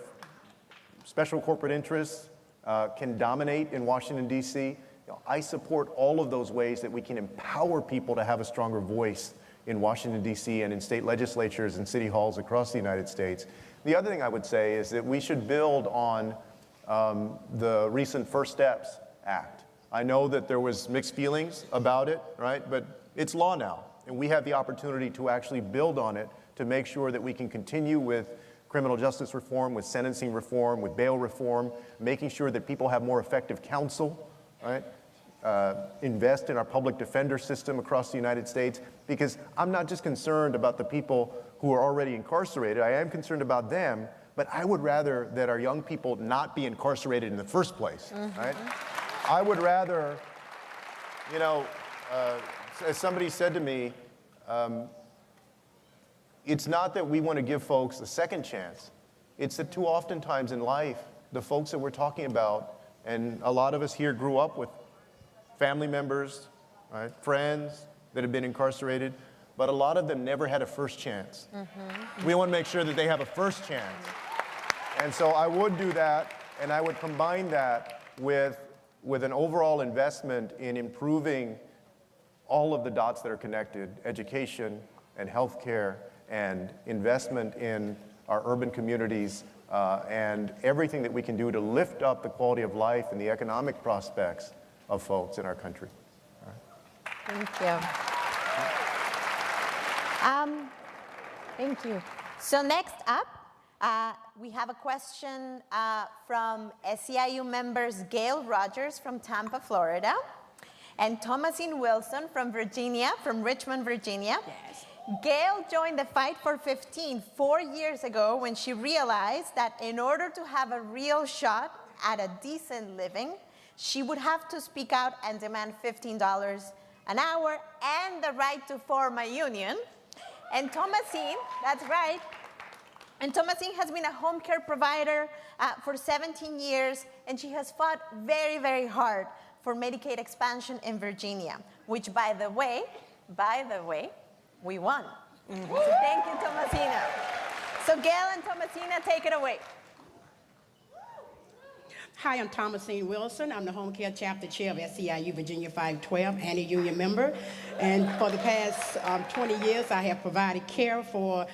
special corporate interests, can dominate in Washington, D.C. I support all of those ways that we can empower people to have a stronger voice in Washington, D.C. and in state legislatures and city halls across the United States. The other thing I would say is that we should build on the recent First Steps Act. I know that there was mixed feelings about it, right? But it's law now, and we have the opportunity to actually build on it to make sure that we can continue with criminal justice reform, with sentencing reform, with bail reform, making sure that people have more effective counsel, right? invest in our public defender system across the United States, because I'm not just concerned about the people who are already incarcerated. I am concerned about them, but I would rather that our young people not be incarcerated in the first place, right? I would rather, you know, as somebody said to me, it's not that we want to give folks a second chance. It's that too oftentimes in life, the folks that we're talking about, and a lot of us here grew up with family members, right, friends that have been incarcerated, but a lot of them never had a first chance. We want to make sure that they have a first chance. And so I would do that, and I would combine that with an overall investment in improving all of the dots that are connected, education and healthcare and investment in our urban communities and everything that we can do to lift up the quality of life and the economic prospects of folks in our country. All right. Thank you. Thank you. So next up, we have a question from SEIU members Gail Rogers from Tampa, Florida, and Thomasine Wilson from Virginia, from Richmond, Virginia. Yes. Gail joined the Fight for 15 4 years ago when she realized that in order to have a real shot at a decent living, she would have to speak out and demand $15 an hour and the right to form a union. And Thomasine, that's right, and Thomasine has been a home care provider for 17 years, and she has fought very, very hard for Medicaid expansion in Virginia, which, by the way, we won. So thank you, Thomasina. So Gail and Thomasina, take it away. Hi, I'm Thomasine Wilson. I'm the Home Care Chapter Chair of SEIU Virginia 512 and a union member. And for the past 20 years, I have provided care for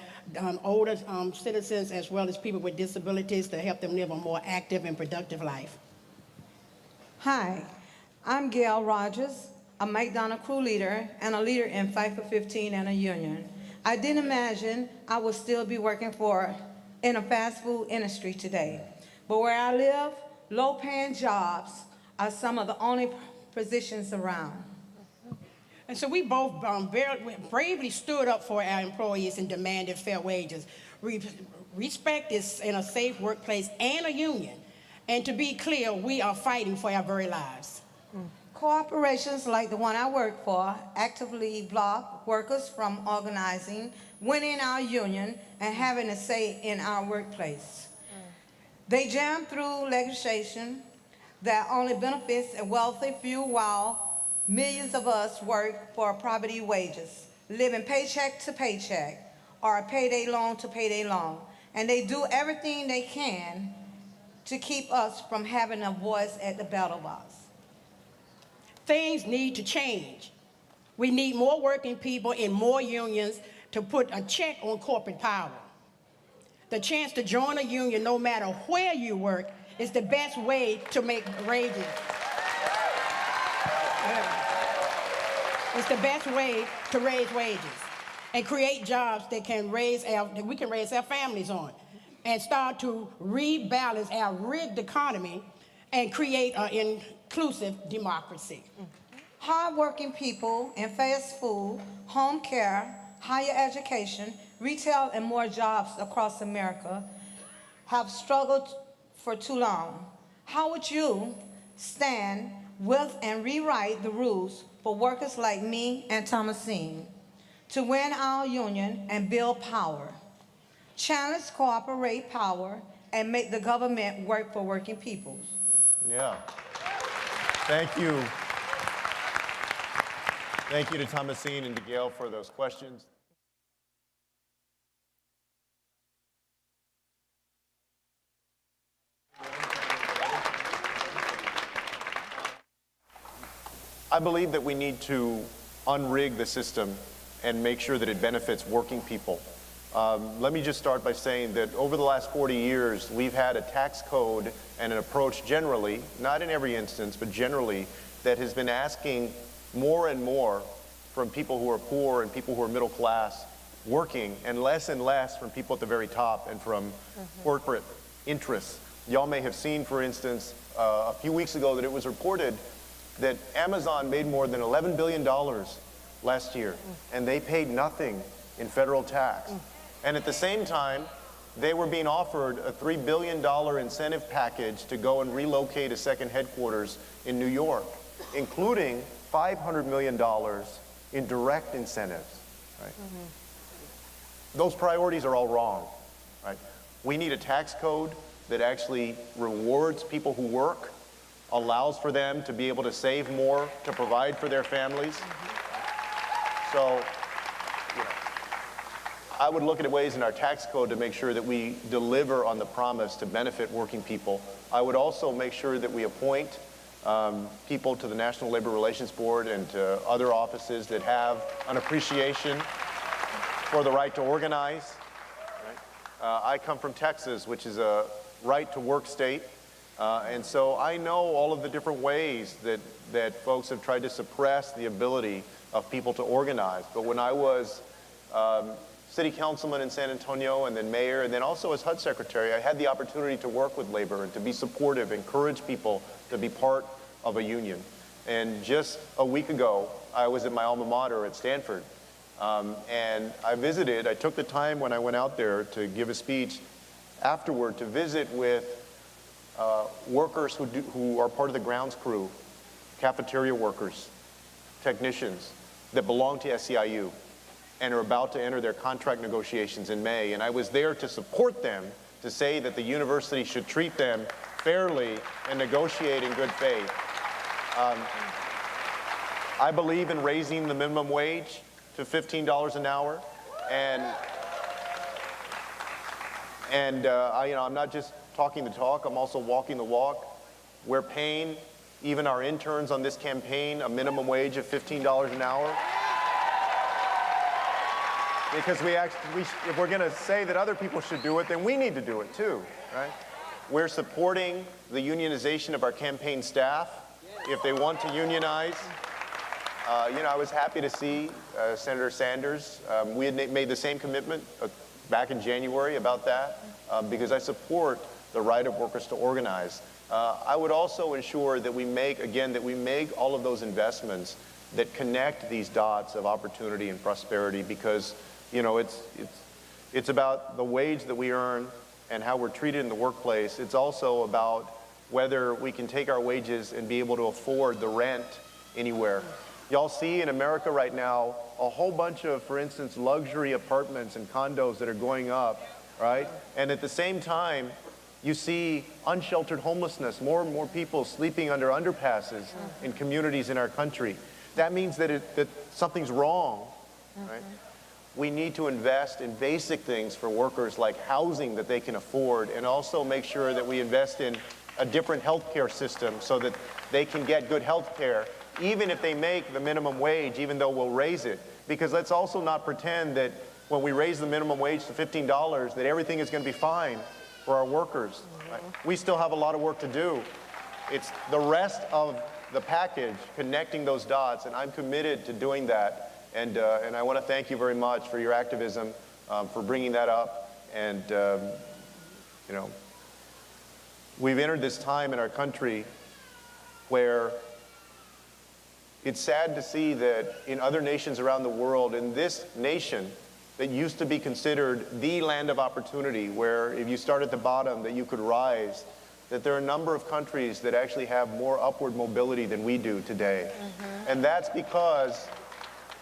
older citizens as well as people with disabilities to help them live a more active and productive life. Hi, I'm Gail Rogers, a McDonough crew leader and a leader in Fight for 15 and a union. I didn't imagine I would still be working in a fast food industry today. But where I live, low-paying jobs are some of the only positions around. And so we both bravely stood up for our employees and demanded fair wages. Respect is in a safe workplace and a union. And to be clear, we are fighting for our very lives. Corporations like the one I work for actively block workers from organizing, winning our union, and having a say in our workplace. They jam through legislation that only benefits a wealthy few while millions of us work for poverty wages, living paycheck to paycheck or a payday loan to payday loan. And they do everything they can to keep us from having a voice at the battle box. Things need to change. We need more working people in more unions to put a check on corporate power. The chance to join a union, no matter where you work, is the best way to make wages. It's the best way to raise wages and create jobs that we can raise our families on and start to rebalance our rigged economy and create an inclusive democracy. Hard-working people in fast food, home care, higher education, retail, and more jobs across America have struggled for too long. How would you stand with and rewrite the rules for workers like me and Thomasine to win our union and build power? Challenge corporate power and make the government work for working people. Yeah. Thank you. Thank you to Thomasine and to Gail for those questions. I believe that we need to unrig the system and make sure that it benefits working people. Let me just start by saying that over the last 40 years, we've had a tax code and an approach generally, not in every instance, but generally, that has been asking more and more from people who are poor and people who are middle class working, and less from people at the very top and from corporate interests. Y'all may have seen, for instance, a few weeks ago that it was reported that Amazon made more than $11 billion last year, and they paid nothing in federal tax. And at the same time, they were being offered a $3 billion incentive package to go and relocate a second headquarters in New York, including $500 million in direct incentives. Right? Those priorities are all wrong. Right? We need a tax code that actually rewards people who work, allows for them to be able to save more to provide for their families. So, you know, I would look at ways in our tax code to make sure that we deliver on the promise to benefit working people. I would also make sure that we appoint people to the National Labor Relations Board and to other offices that have an appreciation for the right to organize. Right? I come from Texas, which is a right-to-work state. And so I know all of the different ways that folks have tried to suppress the ability of people to organize. But when I was city councilman in San Antonio and then mayor and then also as HUD secretary, I had the opportunity to work with labor and to be supportive, encourage people to be part of a union. And just a week ago, I was at my alma mater at Stanford. And I took the time when I went out there to give a speech afterward to visit with workers who are part of the grounds crew, cafeteria workers, technicians that belong to SEIU and are about to enter their contract negotiations in May. And I was there to support them, to say that the university should treat them fairly and negotiate in good faith. I believe in raising the minimum wage to $15 an hour. And I'm not just talking the talk, I'm also walking the walk. We're paying even our interns on this campaign a minimum wage of $15 an hour. Because if we're going to say that other people should do it, then we need to do it too, right? We're supporting the unionization of our campaign staff if they want to unionize. I was happy to see Senator Sanders. We had made the same commitment back in January about that because I support the right of workers to organize. I would also ensure that we make all of those investments that connect these dots of opportunity and prosperity because, it's about the wage that we earn and how we're treated in the workplace. It's also about whether we can take our wages and be able to afford the rent anywhere. Y'all see in America right now a whole bunch of, for instance, luxury apartments and condos that are going up, right? And at the same time, you see unsheltered homelessness, more and more people sleeping under underpasses in communities in our country. That means that something's wrong, right? We need to invest in basic things for workers like housing that they can afford and also make sure that we invest in a different healthcare system so that they can get good healthcare even if they make the minimum wage, even though we'll raise it. Because let's also not pretend that when we raise the minimum wage to $15 that everything is going to be fine for our workers. Right? We still have a lot of work to do. It's the rest of the package, connecting those dots, and I'm committed to doing that. And I want to thank you very much for your activism, for bringing that up. And, we've entered this time in our country where it's sad to see that in other nations around the world, in this nation that used to be considered the land of opportunity, where if you start at the bottom that you could rise, that there are a number of countries that actually have more upward mobility than we do today. And that's because,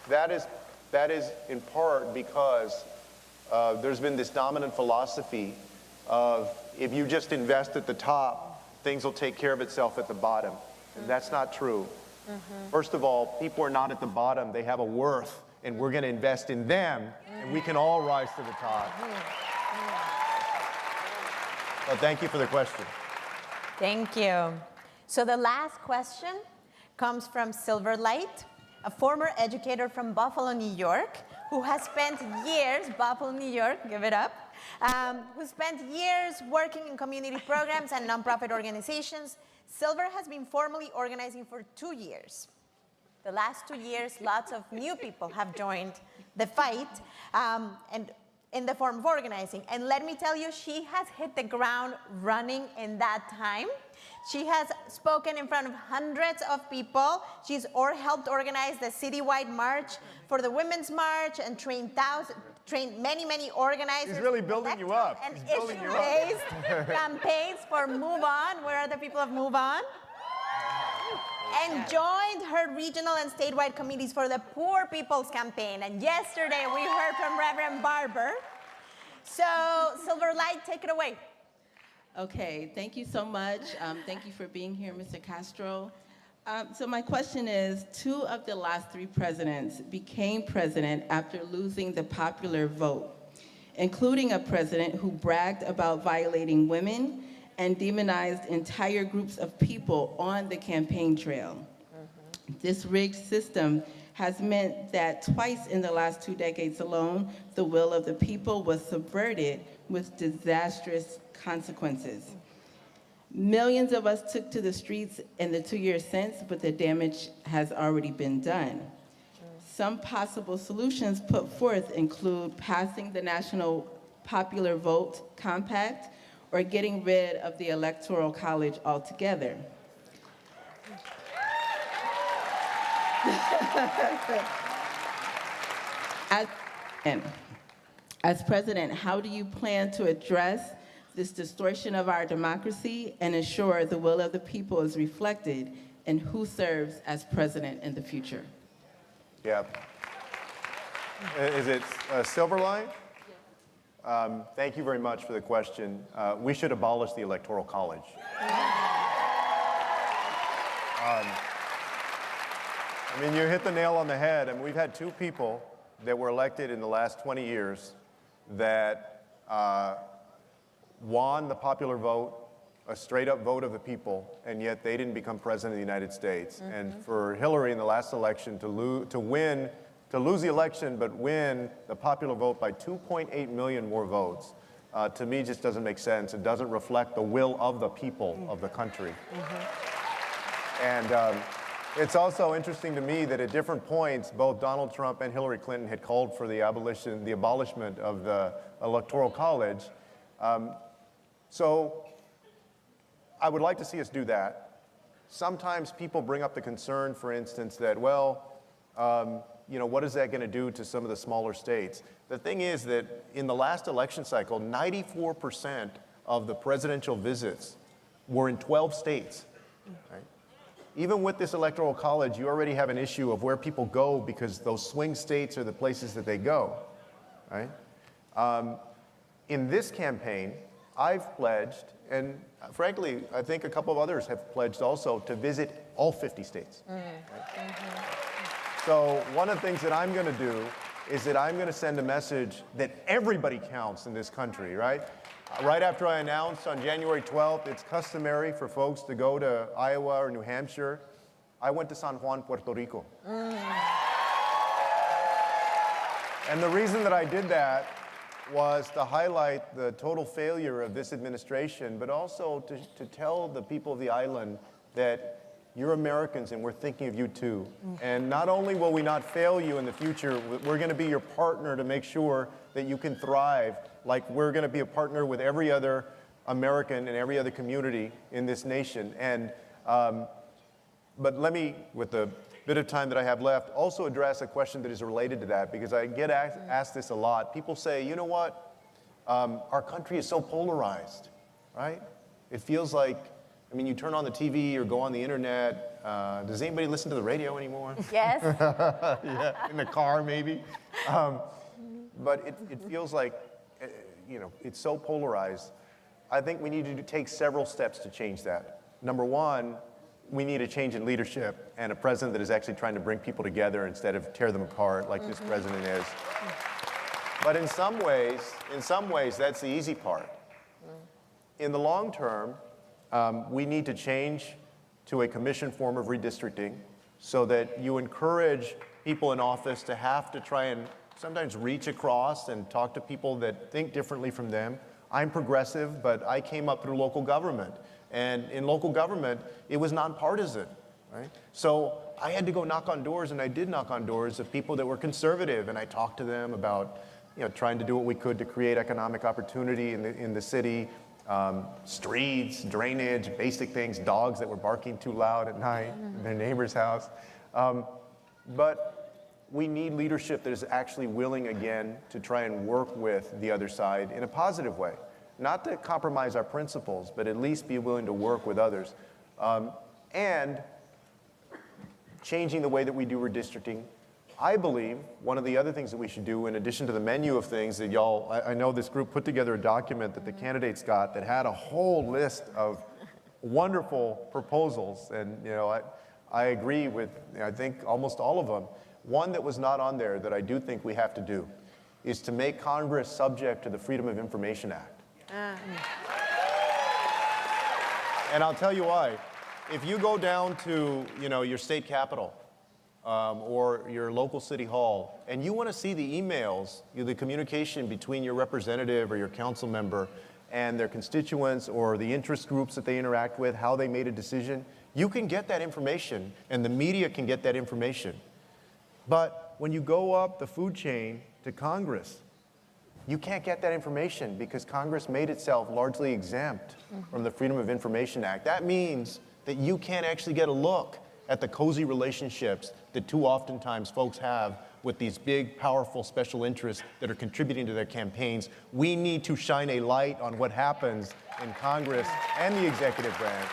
that is in part because there's been this dominant philosophy of if you just invest at the top, things will take care of itself at the bottom. And that's not true. First of all, people are not at the bottom, they have a worth, and we're going to invest in them, and we can all rise to the top. So thank you for the question. Thank you. So the last question comes from Silverlight, a former educator from Buffalo, New York, who has spent years, Buffalo, New York, give it up, who spent years working in community programs and nonprofit organizations. Silver has been formally organizing for 2 years. The last 2 years, lots of new people have joined the fight. And in the form of organizing. And let me tell you, she has hit the ground running in that time. She has spoken in front of hundreds of people. She's helped organize the citywide march for the Women's March and trained many, many organizers. She's really building you up. And issue-based campaigns for Move On. Where are the people of Move On? And joined her regional and statewide committees for the Poor People's Campaign. And yesterday we heard from Reverend Barber. So Silver Light, take it away. Okay, thank you so much. Thank you for being here, Mr. Castro. So my question is, 2 of the last 3 presidents became president after losing the popular vote, including a president who bragged about violating women and demonized entire groups of people on the campaign trail. This rigged system has meant that twice in the last 2 decades alone, the will of the people was subverted with disastrous consequences. Millions of us took to the streets in the 2 years since, but the damage has already been done. Some possible solutions put forth include passing the National Popular Vote Compact or getting rid of the Electoral College altogether. As president, how do you plan to address this distortion of our democracy and ensure the will of the people is reflected in who serves as president in the future? Yeah. Is it Silverline? Thank you very much for the question. We should abolish the Electoral College. I mean, you hit the nail on the head. I mean, we've had 2 people that were elected in the last 20 years that won the popular vote, a straight-up vote of the people, and yet they didn't become president of the United States. And for Hillary in the last election to lose the election but win the popular vote by 2.8 million more votes, to me just doesn't make sense. It doesn't reflect the will of the people of the country. And it's also interesting to me that at different points, both Donald Trump and Hillary Clinton had called for the abolishment of the Electoral College. So I would like to see us do that. Sometimes people bring up the concern, for instance, that, well, you know, what is that going to do to some of the smaller states? The thing is that in the last election cycle, 94% of the presidential visits were in 12 states. Right? Even with this Electoral College, you already have an issue of where people go because those swing states are the places that they go. Right? In this campaign, I've pledged, and frankly, I think a couple of others have pledged also, to visit all 50 states. Right? So one of the things that I'm going to do is that I'm going to send a message that everybody counts in this country, right? Right after I announced on January 12th, it's customary for folks to go to Iowa or New Hampshire. I went to San Juan, Puerto Rico. And the reason that I did that was to highlight the total failure of this administration, but also to tell the people of the island that you're Americans and we're thinking of you too. And not only will we not fail you in the future, we're going to be your partner to make sure that you can thrive, like we're going to be a partner with every other American and every other community in this nation. And but let me, with the bit of time that I have left, also address a question that is related to that, because I get asked this a lot. People say, you know what, our country is so polarized, right? It feels like, I mean, you turn on the TV or go on the internet. Does anybody listen to the radio anymore? Yes. Yeah, in the car maybe. But it feels like, you know, it's so polarized. I think we need to take several steps to change that. Number one, we need a change in leadership and a president that is actually trying to bring people together instead of tear them apart like this president is. But in some ways, that's the easy part. In the long term, we need to change to a commission form of redistricting so that you encourage people in office to have to try and sometimes reach across and talk to people that think differently from them. I'm progressive, but I came up through local government. And in local government, it was nonpartisan, right? So I had to go knock on doors, and I did knock on doors of people that were conservative, and I talked to them about trying to do what we could to create economic opportunity in the city, streets, drainage, basic things, dogs that were barking too loud at night in their neighbor's house. But we need leadership that is actually willing again to try and work with the other side in a positive way. Not to compromise our principles, but at least be willing to work with others. And changing the way that we do redistricting. I believe one of the other things that we should do, in addition to the menu of things that y'all, I know this group put together a document that the candidates got that had a whole list of wonderful proposals. And I agree with, I think, almost all of them. One that was not on there that I do think we have to do is to make Congress subject to the Freedom of Information Act. And I'll tell you why. If you go down to, your state capitol or your local city hall, and you want to see the emails, the communication between your representative or your council member and their constituents or the interest groups that they interact with, how they made a decision, you can get that information, and the media can get that information. But when you go up the food chain to Congress, you can't get that information because Congress made itself largely exempt from the Freedom of Information Act. That means that you can't actually get a look at the cozy relationships that too oftentimes folks have with these big, powerful special interests that are contributing to their campaigns. We need to shine a light on what happens in Congress and the executive branch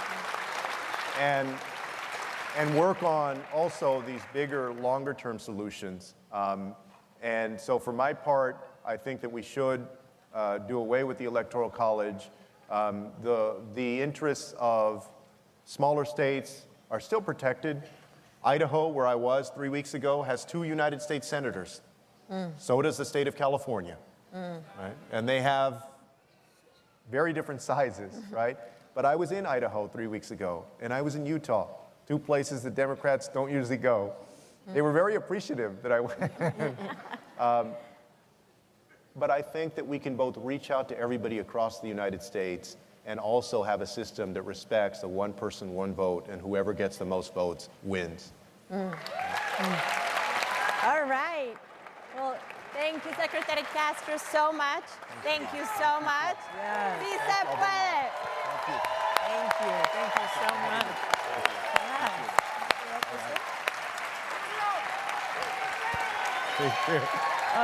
and work on also these bigger, longer-term solutions. And so for my part, I think that we should do away with the Electoral College. The interests of smaller states are still protected. Idaho, where I was 3 weeks ago, has 2 United States senators. So does the state of California. Right? And they have very different sizes, right? But I was in Idaho 3 weeks ago, and I was in Utah, 2 places that Democrats don't usually go. They were very appreciative that I went. But I think that we can both reach out to everybody across the United States and also have a system that respects the one person, one vote, and whoever gets the most votes wins. All right. Well, thank you, Secretary Castro, so much. Thank you so much. Yes. Sí se puede. Thank you. Thank you so much.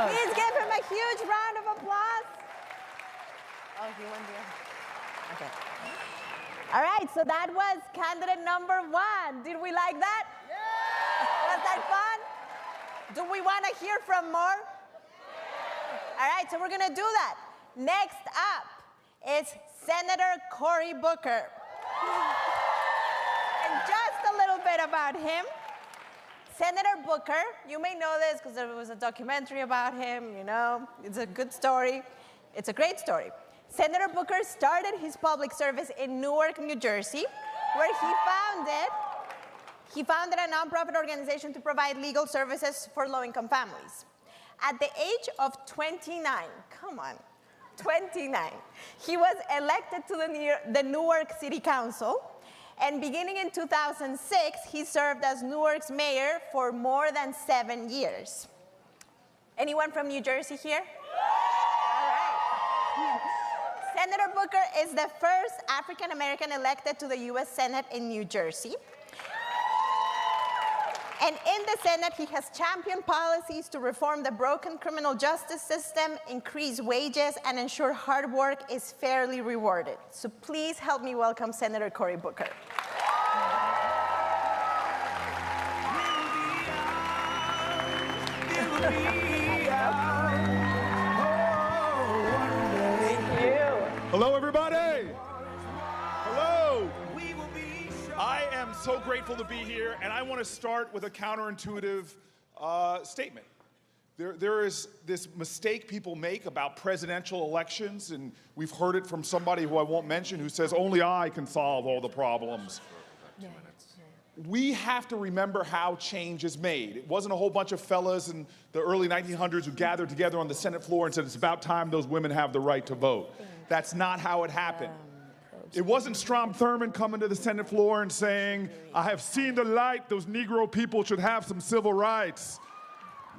Please give him a huge round of applause. Oh, he won the Okay. All right, so that was candidate number 1. Did we like that? Yeah! Was that fun? Do we want to hear from more? Yeah! All right, so we're going to do that. Next up is Senator Cory Booker. And just a little bit about him. Senator Booker, you may know this because there was a documentary about him, It's a good story. It's a great story. Senator Booker started his public service in Newark, New Jersey, where he founded a nonprofit organization to provide legal services for low-income families. At the age of 29, 29, he was elected to the Newark City Council, and beginning in 2006, he served as Newark's mayor for more than 7 years. Anyone from New Jersey here? All right. Senator Booker is the first African American elected to the U.S. Senate in New Jersey. And in the Senate, he has championed policies to reform the broken criminal justice system, increase wages, and ensure hard work is fairly rewarded. So please help me welcome Senator Cory Booker. Hello, everybody. Hello. I am so grateful to be here, and I want to start with a counterintuitive statement. There is this mistake people make about presidential elections, and we've heard it from somebody who I won't mention who says, only I can solve all the problems. We have to remember how change is made. It wasn't a whole bunch of fellas in the early 1900s who gathered together on the Senate floor and said, it's about time those women have the right to vote. That's not how it happened. It wasn't Strom Thurmond coming to the Senate floor and saying, I have seen the light, those Negro people should have some civil rights.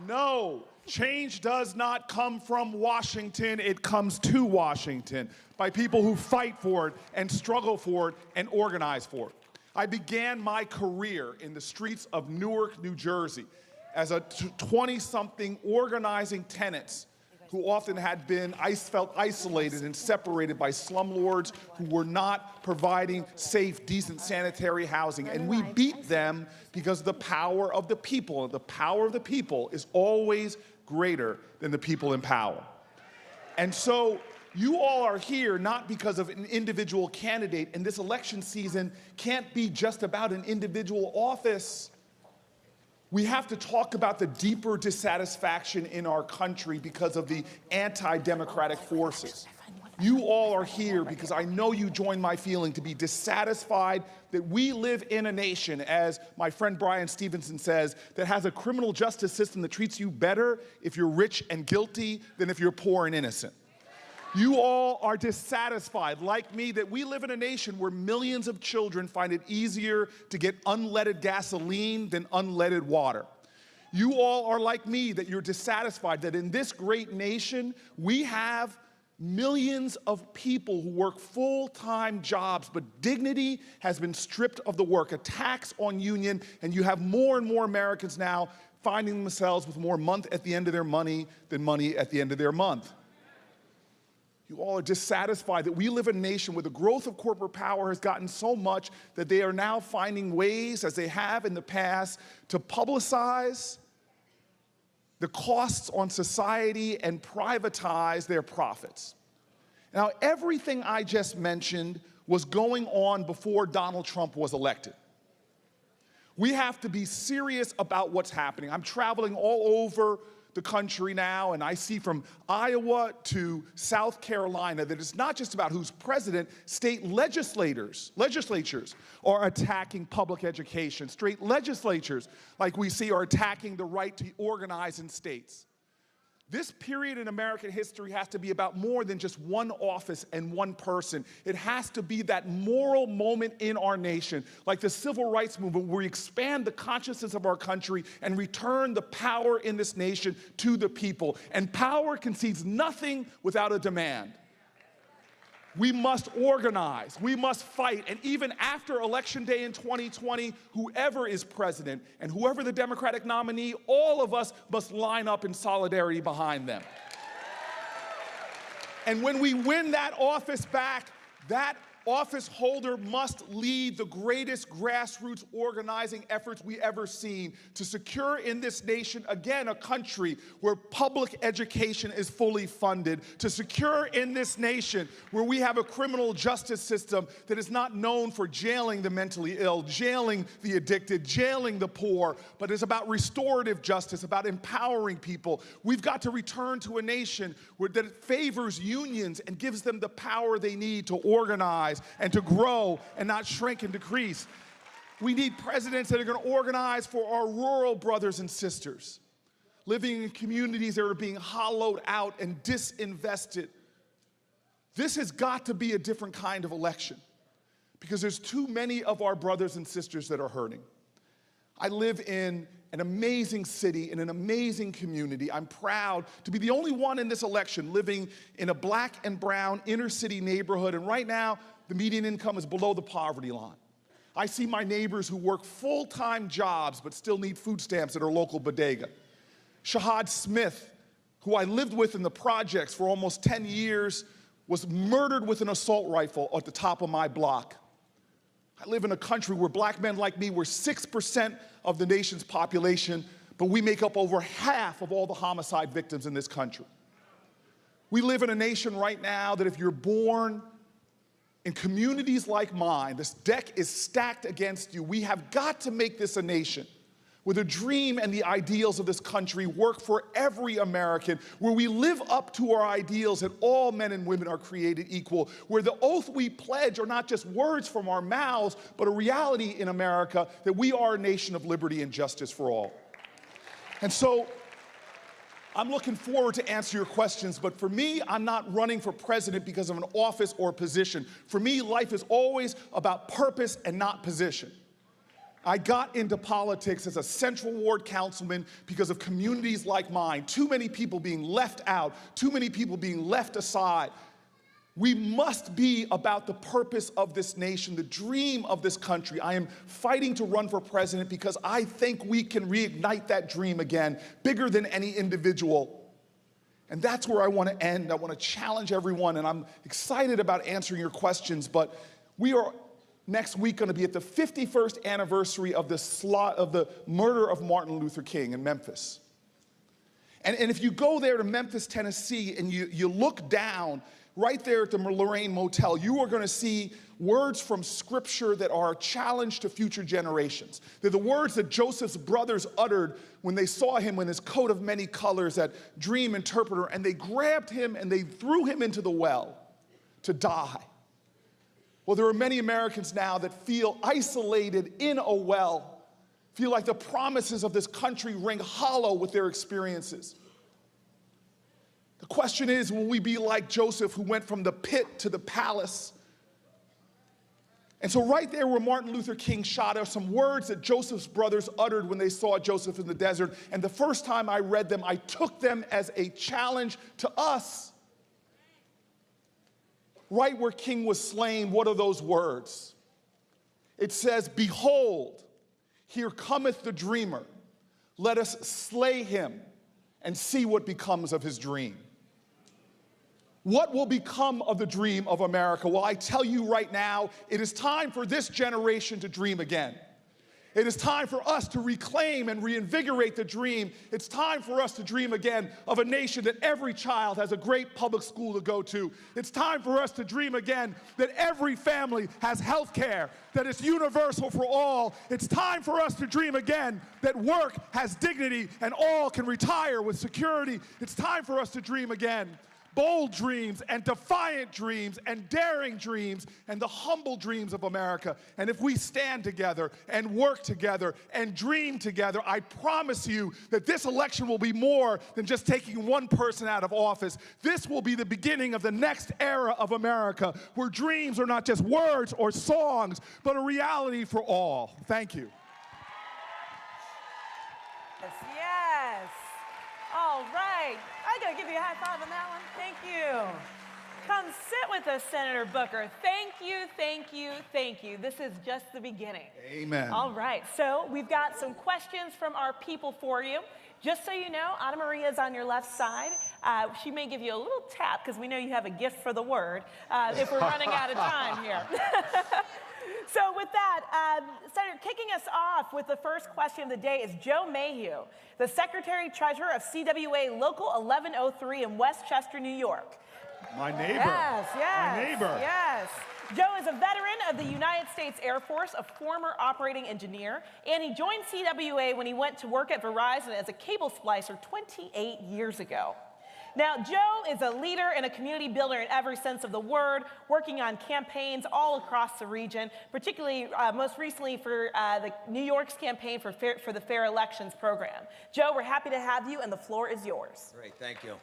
No, Change does not come from Washington, it comes to Washington by people who fight for it and struggle for it and organize for it. I began my career in the streets of Newark, New Jersey as a 20-something organizing tenants who often had been felt isolated and separated by slumlords who were not providing safe, decent, sanitary housing. And we beat them because of the power of the people. The power of the people is always greater than the people in power. And so you all are here not because of an individual candidate, and this election season can't be just about an individual office. We have to talk about the deeper dissatisfaction in our country because of the anti-democratic forces. You all are here because I know you join my feeling to be dissatisfied that we live in a nation, as my friend Brian Stevenson says, that has a criminal justice system that treats you better if you're rich and guilty than if you're poor and innocent. You all are dissatisfied, like me, that we live in a nation where millions of children find it easier to get unleaded gasoline than unleaded water. You all are like me, that you're dissatisfied that in this great nation, we have millions of people who work full-time jobs, but dignity has been stripped of the work, a tax on union, and you have more and more Americans now finding themselves with more month at the end of their money than money at the end of their month. You all are dissatisfied that we live in a nation where the growth of corporate power has gotten so much that they are now finding ways, as they have in the past, to publicize the costs on society and privatize their profits. Now, everything I just mentioned was going on before Donald Trump was elected. We have to be serious about what's happening. I'm traveling all over the country now, and I see from Iowa to South Carolina that it's not just about who's president. State legislatures are attacking public education. State legislatures, like we see, are attacking the right to organize in states. This period in American history has to be about more than just one office and one person. It has to be that moral moment in our nation, like the civil rights movement, where we expand the consciousness of our country and return the power in this nation to the people. And power concedes nothing without a demand. We must organize, we must fight, and even after Election Day in 2020, whoever is president and whoever the Democratic nominee, all of us must line up in solidarity behind them. And when we win that office back, that office holder must lead the greatest grassroots organizing efforts we ever seen to secure in this nation, again, a country where public education is fully funded, to secure in this nation where we have a criminal justice system that is not known for jailing the mentally ill, jailing the addicted, jailing the poor, but is about restorative justice, about empowering people. We've got to return to a nation that favors unions and gives them the power they need to organize and to grow and not shrink and decrease. We need presidents that are going to organize for our rural brothers and sisters, living in communities that are being hollowed out and disinvested. This has got to be a different kind of election because there's too many of our brothers and sisters that are hurting. I live in an amazing city, in an amazing community. I'm proud to be the only one in this election living in a black and brown inner city neighborhood, and right now, the median income is below the poverty line. I see my neighbors who work full-time jobs but still need food stamps at our local bodega. Shahad Smith, who I lived with in the projects for almost 10 years, was murdered with an assault rifle at the top of my block. I live in a country where black men like me, we're 6% of the nation's population, but we make up over half of all the homicide victims in this country. We live in a nation right now that if you're born in communities like mine, this deck is stacked against you. We have got to make this a nation where the dream and the ideals of this country work for every American, where we live up to our ideals that all men and women are created equal, where the oath we pledge are not just words from our mouths, but a reality in America that we are a nation of liberty and justice for all. And so, I'm looking forward to answer your questions, but for me, I'm not running for president because of an office or position. For me, life is always about purpose and not position. I got into politics as a Central Ward councilman because of communities like mine. Too many people being left out, too many people being left aside. We must be about the purpose of this nation, the dream of this country. I am fighting to run for president because I think we can reignite that dream again, bigger than any individual. And that's where I want to end. I want to challenge everyone, and I'm excited about answering your questions, but we are next week going to be at the 51st anniversary of the murder of Martin Luther King in Memphis. And if you go there to Memphis, Tennessee, and you look down, right there at the Lorraine Motel, you are going to see words from Scripture that are a challenge to future generations. They're the words that Joseph's brothers uttered when they saw him in his coat of many colors, that dream interpreter, and they grabbed him and they threw him into the well to die. Well, there are many Americans now that feel isolated in a well, feel like the promises of this country ring hollow with their experiences. The question is, will we be like Joseph, who went from the pit to the palace? And so right there where Martin Luther King shot are some words that Joseph's brothers uttered when they saw Joseph in the desert. And the first time I read them, I took them as a challenge to us. Right where King was slain, what are those words? It says, "Behold, here cometh the dreamer. Let us slay him and see what becomes of his dream." What will become of the dream of America? Well, I tell you right now, it is time for this generation to dream again. It is time for us to reclaim and reinvigorate the dream. It's time for us to dream again of a nation that every child has a great public school to go to. It's time for us to dream again that every family has health care, that it's universal for all. It's time for us to dream again that work has dignity and all can retire with security. It's time for us to dream again. Bold dreams and defiant dreams and daring dreams and the humble dreams of America. And if we stand together and work together and dream together, I promise you that this election will be more than just taking one person out of office. This will be the beginning of the next era of America, where dreams are not just words or songs, but a reality for all. Thank you. Yes. All right. I gotta give you a high five on that one. Thank you. Come sit with us, Senator Booker. Thank you, thank you, thank you. This is just the beginning. Amen. All right, so we've got some questions from our people for you. Just so you know, Ana Maria is on your left side. She may give you a little tap because we know you have a gift for the word if we're running out of time here. So with that, Senator, kicking us off with the first question of the day is Joe Mayhew, the Secretary-Treasurer of CWA Local 1103 in Westchester, New York. My neighbor. Yes, yes. My neighbor. Yes. Joe is a veteran of the United States Air Force, a former operating engineer, and he joined CWA when he went to work at Verizon as a cable splicer 28 years ago. Now, Joe is a leader and a community builder in every sense of the word, working on campaigns all across the region, particularly most recently for the New York's campaign for the Fair Elections program. Joe, we're happy to have you, and the floor is yours. Great, thank you.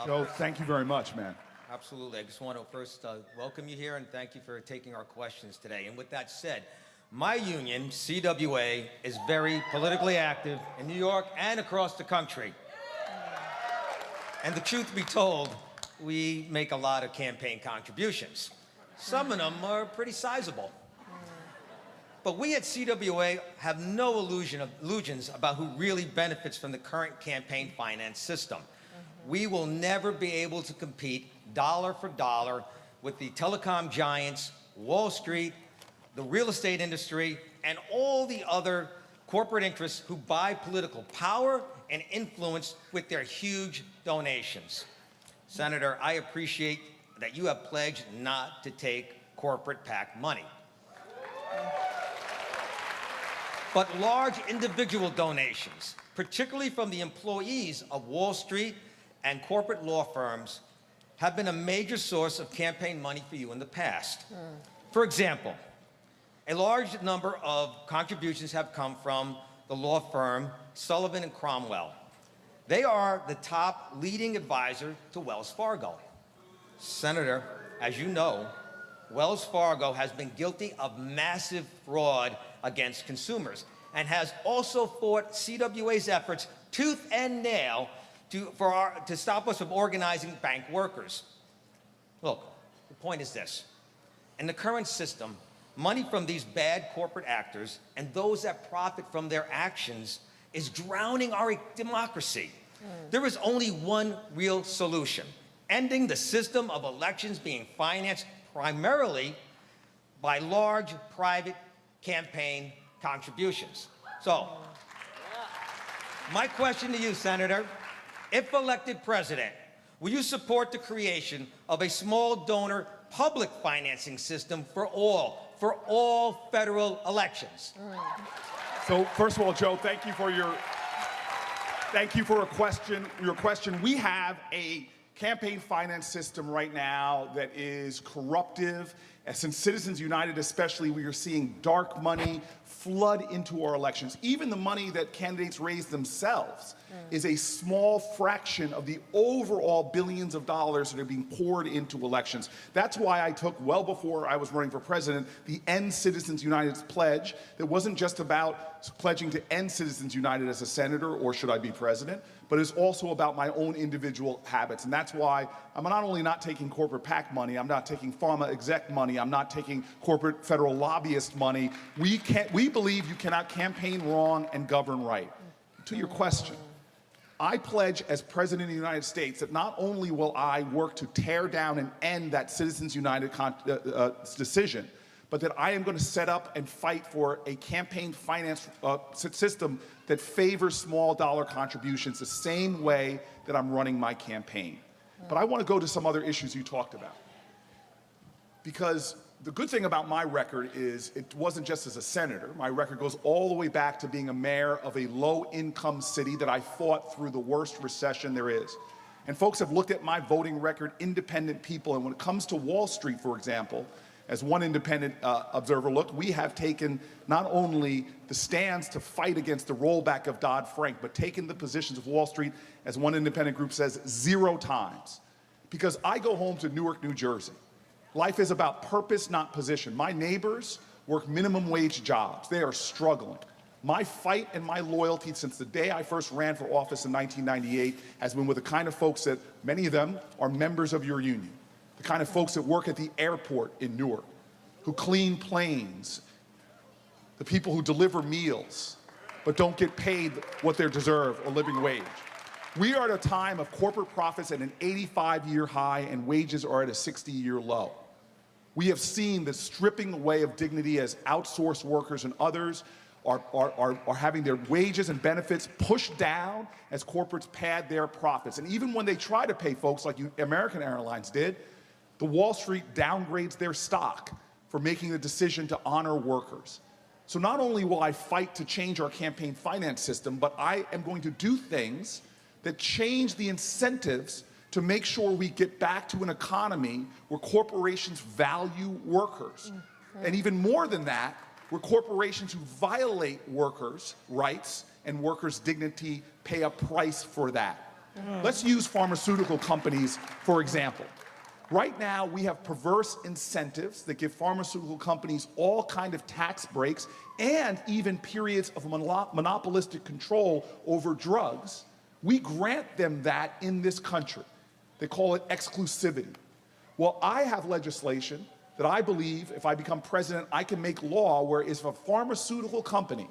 Joe, thank you very much, man. Absolutely. I just want to first welcome you here and thank you for taking our questions today. And with that said, my union, CWA, is very politically active in New York and across the country. And the truth be told, we make a lot of campaign contributions. Some of them are pretty sizable. But we at CWA have no illusions about who really benefits from the current campaign finance system. We will never be able to compete dollar for dollar with the telecom giants, Wall Street, the real estate industry, and all the other corporate interests who buy political power and influence with their huge donations. Senator, I appreciate that you have pledged not to take corporate PAC money. But large individual donations, particularly from the employees of Wall Street and corporate law firms, have been a major source of campaign money for you in the past. For example, a large number of contributions have come from the law firm Sullivan and Cromwell. They are the top leading advisor to Wells Fargo. Senator, as you know, Wells Fargo has been guilty of massive fraud against consumers, and has also fought CWA's efforts tooth and nail to stop us from organizing bank workers. Look, the point is this. In the current system, money from these bad corporate actors and those that profit from their actions is drowning our democracy. There is only one real solution: ending the system of elections being financed primarily by large private campaign contributions. So, my question to you, Senator, if elected president, will you support the creation of a small donor public financing system for all federal elections? So first of all, Joe, thank you for your question. We have a campaign finance system right now that is corruptive. And since Citizens United especially, we are seeing dark money flood into our elections. Even the money that candidates raise themselves is a small fraction of the overall billions of dollars that are being poured into elections. That's why I took, well before I was running for president, the End Citizens United's pledge. That wasn't just about pledging to end Citizens United as a senator or should I be president, but it's also about my own individual habits. And that's why I'm not only not taking corporate PAC money, I'm not taking pharma exec money, I'm not taking corporate federal lobbyist money. We believe you cannot campaign wrong and govern right. To your question, I pledge as President of the United States that not only will I work to tear down and end that Citizens United decision, but that I am going to set up and fight for a campaign finance system that favors small dollar contributions the same way that I'm running my campaign. But I want to go to some other issues you talked about. Because the good thing about my record is it wasn't just as a senator. My record goes all the way back to being a mayor of a low-income city that I fought through the worst recession there is. And folks have looked at my voting record, independent people, and when it comes to Wall Street, for example, as one independent observer looked, we have taken not only the stands to fight against the rollback of Dodd-Frank, but taken the positions of Wall Street, as one independent group says, 0 times. Because I go home to Newark, New Jersey. Life is about purpose, not position. My neighbors work minimum wage jobs. They are struggling. My fight and my loyalty since the day I first ran for office in 1998 has been with the kind of folks that, many of them, are members of your union. The kind of folks that work at the airport in Newark, who clean planes, the people who deliver meals, but don't get paid what they deserve, or living wage. We are at a time of corporate profits at an 85-year high and wages are at a 60-year low. We have seen the stripping away of dignity as outsourced workers and others are having their wages and benefits pushed down as corporates pad their profits. And even when they try to pay folks like American Airlines did, the Wall Street downgrades their stock for making the decision to honor workers. So not only will I fight to change our campaign finance system, but I am going to do things that change the incentives to make sure we get back to an economy where corporations value workers. And even more than that, where corporations who violate workers' rights and workers' dignity pay a price for that. Let's use pharmaceutical companies, for example. Right now, we have perverse incentives that give pharmaceutical companies all kind of tax breaks and even periods of monopolistic control over drugs. We grant them that in this country. They call it exclusivity. Well, I have legislation that I believe, if I become president, I can make law where if a pharmaceutical company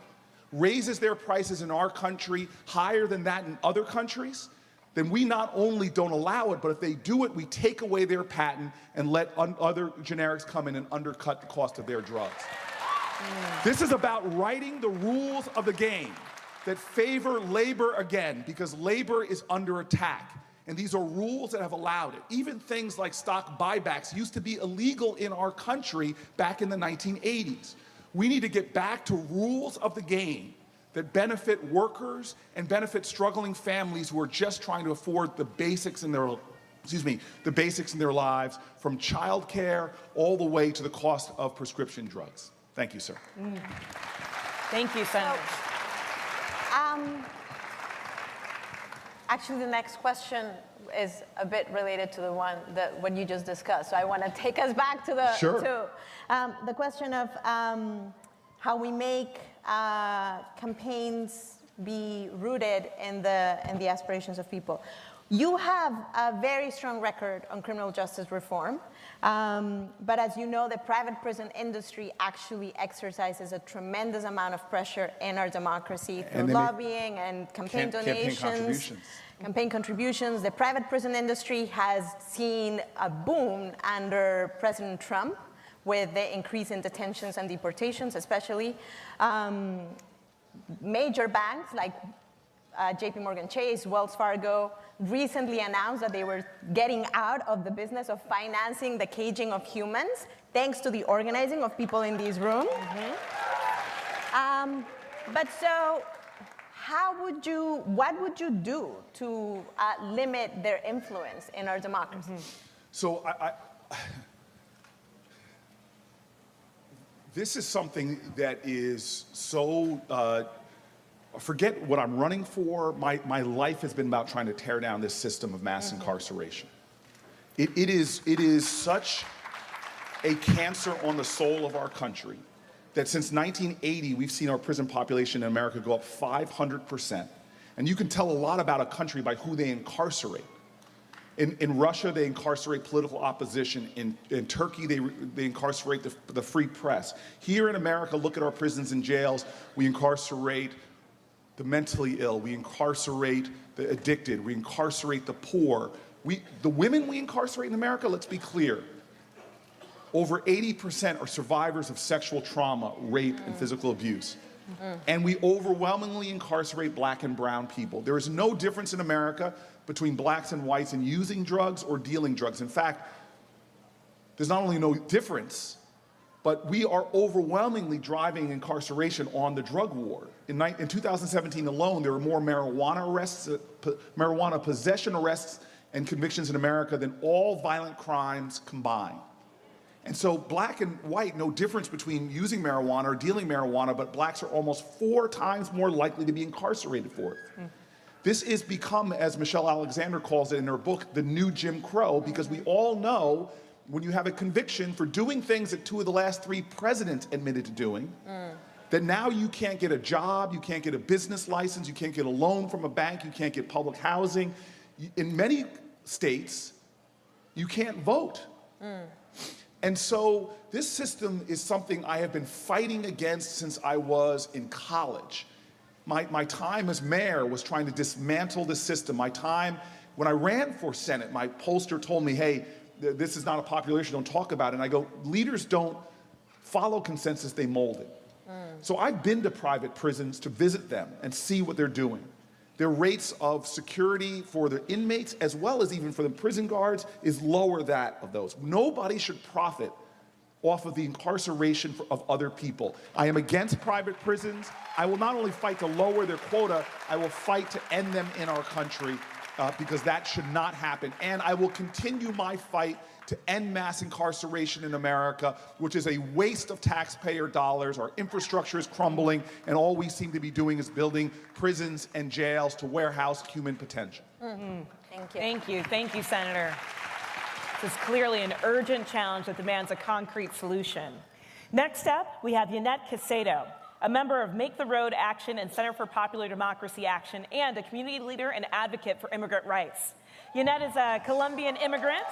raises their prices in our country higher than that in other countries, then we not only don't allow it, but if they do it, we take away their patent and let other generics come in and undercut the cost of their drugs. This is about writing the rules of the game that favor labor again, because labor is under attack. And these are rules that have allowed it. Even things like stock buybacks used to be illegal in our country back in the 1980s. We need to get back to rules of the game that benefit workers and benefit struggling families who are just trying to afford the basics in their, the basics in their lives, from childcare all the way to the cost of prescription drugs. Thank you, sir. Thank you, Senator. Actually, the next question is a bit related to the one that what you just discussed. So I want to take us back to the Sure. the question of how we make campaigns be rooted in the aspirations of people. You have a very strong record on criminal justice reform, but as you know, the private prison industry actually exercises a tremendous amount of pressure in our democracy through lobbying and campaign donations. Campaign contributions. The private prison industry has seen a boom under President Trump with the increase in detentions and deportations, especially. Major banks like JP Morgan Chase, Wells Fargo, recently announced that they were getting out of the business of financing the caging of humans, thanks to the organizing of people in these rooms. But so, what would you do to limit their influence in our democracy? So this is something that is so, forget what I'm running for. My life has been about trying to tear down this system of mass incarceration. It is such a cancer on the soul of our country that since 1980, we've seen our prison population in America go up 500%. And you can tell a lot about a country by who they incarcerate. In Russia, they incarcerate political opposition. In Turkey, they incarcerate the free press. Here in America, look at our prisons and jails. We incarcerate the mentally ill. We incarcerate the addicted. We incarcerate the poor. The women we incarcerate in America, let's be clear, over 80% are survivors of sexual trauma, rape, and physical abuse. And we overwhelmingly incarcerate black and brown people. There is no difference in America between blacks and whites in using drugs or dealing drugs. In fact, there's not only no difference, but we are overwhelmingly driving incarceration on the drug war. In 2017 alone, there were more marijuana arrests, marijuana possession arrests and convictions in America than all violent crimes combined. And so black and white, no difference between using marijuana or dealing marijuana, but blacks are almost 4 times more likely to be incarcerated for it. This is become, as Michelle Alexander calls it in her book, the new Jim Crow, because we all know when you have a conviction for doing things that 2 of the last 3 presidents admitted to doing, that now you can't get a job, you can't get a business license, you can't get a loan from a bank, you can't get public housing. In many states, you can't vote. And so this system is something I have been fighting against since I was in college. My time as mayor was trying to dismantle the system. My time, when I ran for Senate, my pollster told me, hey, this is not a popular issue, don't talk about it. And I go, leaders don't follow consensus, they mold it. So I've been to private prisons to visit them and see what they're doing. Their rates of security for the inmates, as well as even for the prison guards, is lower that of those. Nobody should profit off of the incarceration of other people. I am against private prisons. I will not only fight to lower their quota, I will fight to end them in our country because that should not happen. And I will continue my fight to end mass incarceration in America, which is a waste of taxpayer dollars. Our infrastructure is crumbling, and all we seem to be doing is building prisons and jails to warehouse human potential. Thank you. Thank you, Senator. This is clearly an urgent challenge that demands a concrete solution. Next up, we have Julian Castro, a member of Make the Road Action and Center for Popular Democracy Action, and a community leader and advocate for immigrant rights. Julian is a Colombian immigrant.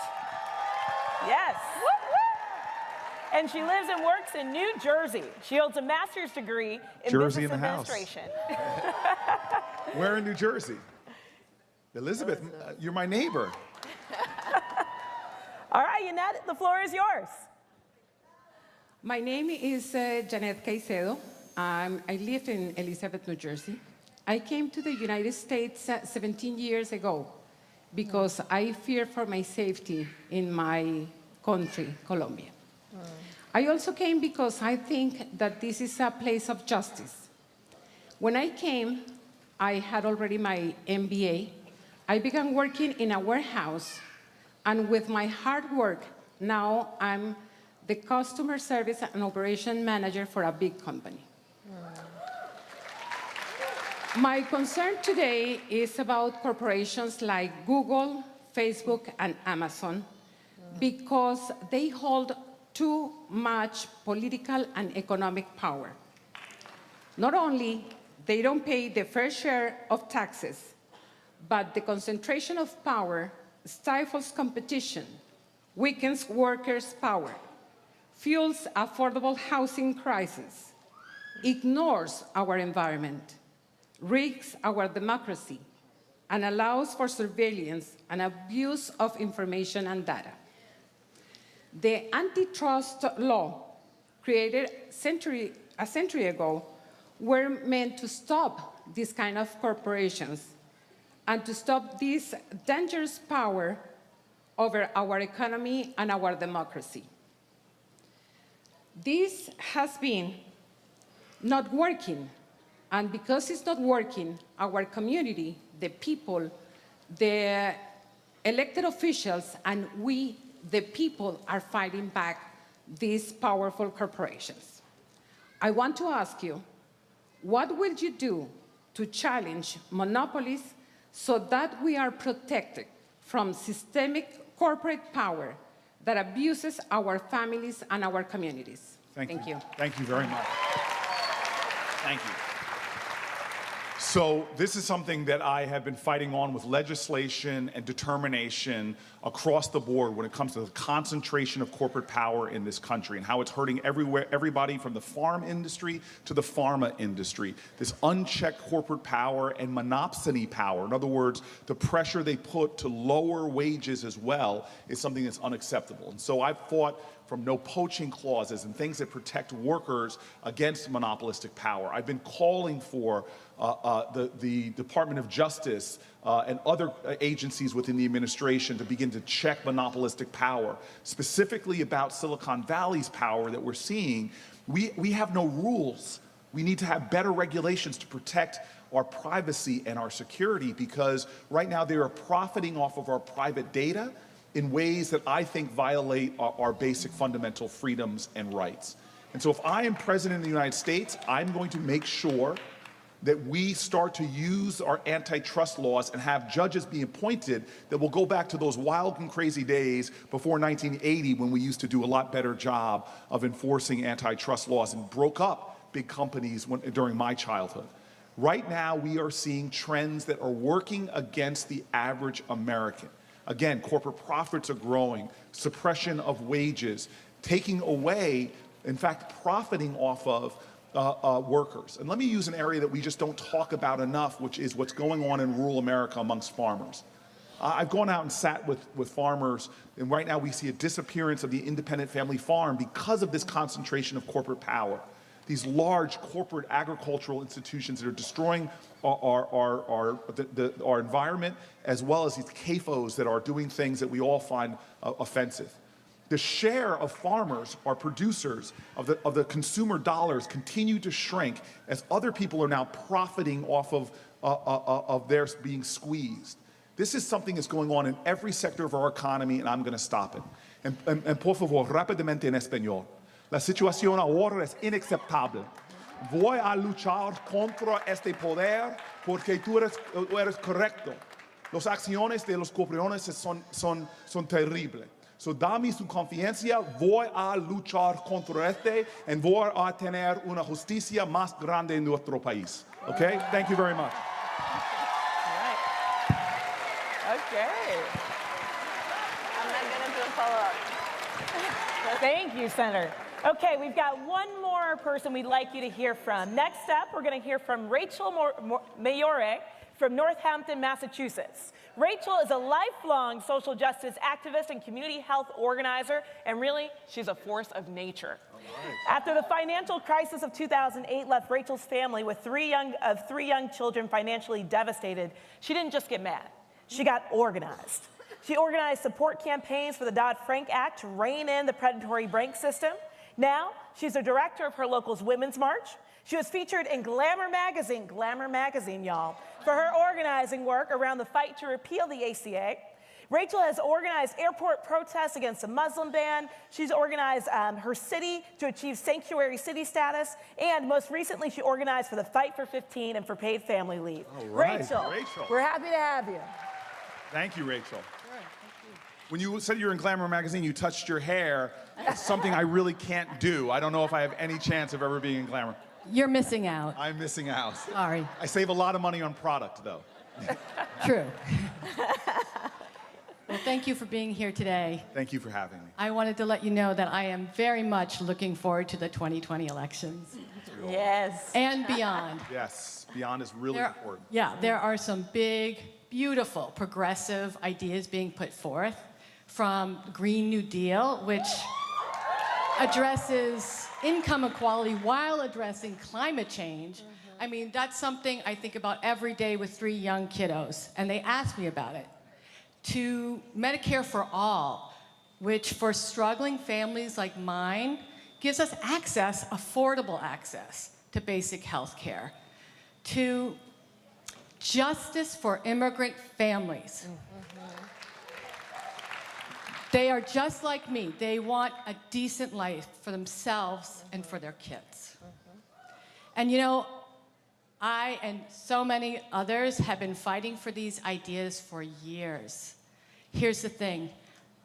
Yes. And she lives and works in New Jersey. She holds a master's degree in business administration. Where in New Jersey? Elizabeth, you're my neighbor. All right, Julian, the floor is yours. My name is Janet Caicedo. I live in Elizabeth, New Jersey. I came to the United States 17 years ago because I fear for my safety in my country, Colombia. I also came because I think that this is a place of justice. When I came, I had already my MBA. I began working in a warehouse, and with my hard work, now I'm the customer service and operation manager for a big company. My concern today is about corporations like Google, Facebook, and Amazon because they hold too much political and economic power. Not only they don't pay the fair share of taxes, but the concentration of power stifles competition, weakens workers' power, fuels affordable housing crisis, ignores our environment, risks our democracy, and allows for surveillance and abuse of information and data. The antitrust law created a century ago were meant to stop this kind of corporations and to stop this dangerous power over our economy and our democracy. This has been not working, and because it's not working, our community, the people, the elected officials, and we, the people, are fighting back these powerful corporations. I want to ask you, what will you do to challenge monopolies so that we are protected from systemic corporate power that abuses our families and our communities? Thank you. Thank you very much. Thank you. So this is something that I have been fighting on with legislation and determination across the board when it comes to the concentration of corporate power in this country and how it's hurting everybody from the farm industry to the pharma industry. This unchecked corporate power and monopsony power, in other words, the pressure they put to lower wages as well, is something that's unacceptable. And so I've fought from no poaching clauses and things that protect workers against monopolistic power. I've been calling for the Department of Justice and other agencies within the administration to begin to check monopolistic power. Specifically about Silicon Valley's power that we're seeing, we have no rules. We need to have better regulations to protect our privacy and our security, because right now they are profiting off of our private data in ways that I think violate our basic fundamental freedoms and rights. And so if I am president of the United States, I'm going to make sure that we start to use our antitrust laws and have judges be appointed that will go back to those wild and crazy days before 1980, when we used to do a lot better job of enforcing antitrust laws and broke up big companies during my childhood. Right now, we are seeing trends that are working against the average American. Again, corporate profits are growing, suppression of wages, taking away, in fact, profiting off of workers. And let me use an area that we just don't talk about enough, which is what's going on in rural America amongst farmers. I've gone out and sat with farmers, and right now we see a disappearance of the independent family farm because of this concentration of corporate power. These large corporate agricultural institutions that are destroying our environment, as well as these CAFOs that are doing things that we all find offensive. The share of farmers, our producers, of the consumer dollars continue to shrink as other people are now profiting off of theirs being squeezed. This is something that's going on in every sector of our economy, and I'm going to stop it. And por favor, rápidamente en español. La situación ahora es inaceptable. Voy a luchar contra este poder porque tú eres correcto. Las acciones de los corporaciones son terribles. So dame su confianza, voy a luchar contra este y voy a tener una justicia más grande en nuestro país. Okay? Thank you very much. Okay. I'm not going to do a follow-up. Thank you, Senator. Okay, we've got one more person we'd like you to hear from. Next up, we're going to hear from Rachel Mayore from Northampton, Massachusetts. Rachel is a lifelong social justice activist and community health organizer, and really, she's a force of nature. After the financial crisis of 2008 left Rachel's family with three young children financially devastated, she didn't just get mad. She got organized. She organized support campaigns for the Dodd-Frank Act to rein in the predatory bank system. Now, she's the director of her local's Women's March. She was featured in Glamour magazine, y'all, for her organizing work around the fight to repeal the ACA. Rachel has organized airport protests against a Muslim ban. She's organized her city to achieve sanctuary city status. And most recently, she organized for the Fight for 15 and for paid family leave. All right. Rachel, we're happy to have you. Thank you, Rachel. When you said you were in Glamour magazine, you touched your hair. It's something I really can't do. I don't know if I have any chance of ever being in Glamour. You're missing out. I'm missing out. Sorry. I save a lot of money on product, though. True. Well, thank you for being here today. Thank you for having me. I wanted to let you know that I am very much looking forward to the 2020 elections. Yes. And beyond. Yes, beyond is really important. Yeah, there are some big, beautiful, progressive ideas being put forth, from Green New Deal, which addresses income equality while addressing climate change. I mean, that's something I think about every day with 3 young kiddos, and they ask me about it. To Medicare for All, which for struggling families like mine, gives us access, affordable access to basic health care. To justice for immigrant families. They are just like me. They want a decent life for themselves and for their kids. And you know, I and so many others have been fighting for these ideas for years. Here's the thing.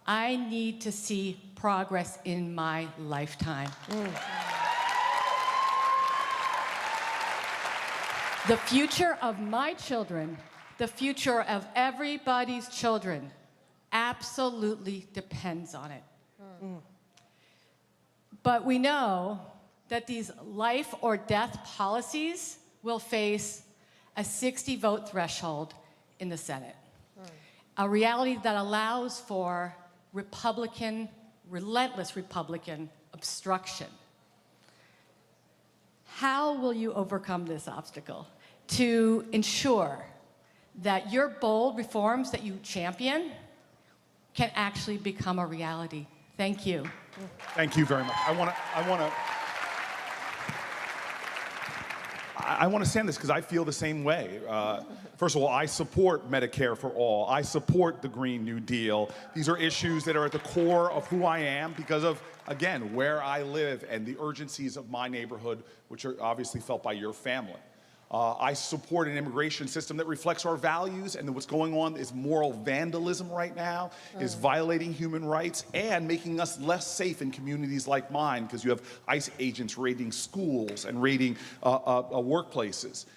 I need to see progress in my lifetime. The future of my children, the future of everybody's children, absolutely depends on it. But we know that these life or death policies will face a 60-vote threshold in the Senate. A reality that allows for relentless Republican obstruction. How will you overcome this obstacle to ensure that your bold reforms that you champion can actually become a reality? Thank you. Thank you very much. I want to stand this because I feel the same way. First of all, I support Medicare for All. I support the Green New Deal. These are issues that are at the core of who I am because of, again, where I live and the urgencies of my neighborhood, which are obviously felt by your family. I support an immigration system that reflects our values, and what's going on is moral vandalism right now, is violating human rights and making us less safe in communities like mine because you have ICE agents raiding schools and raiding workplaces.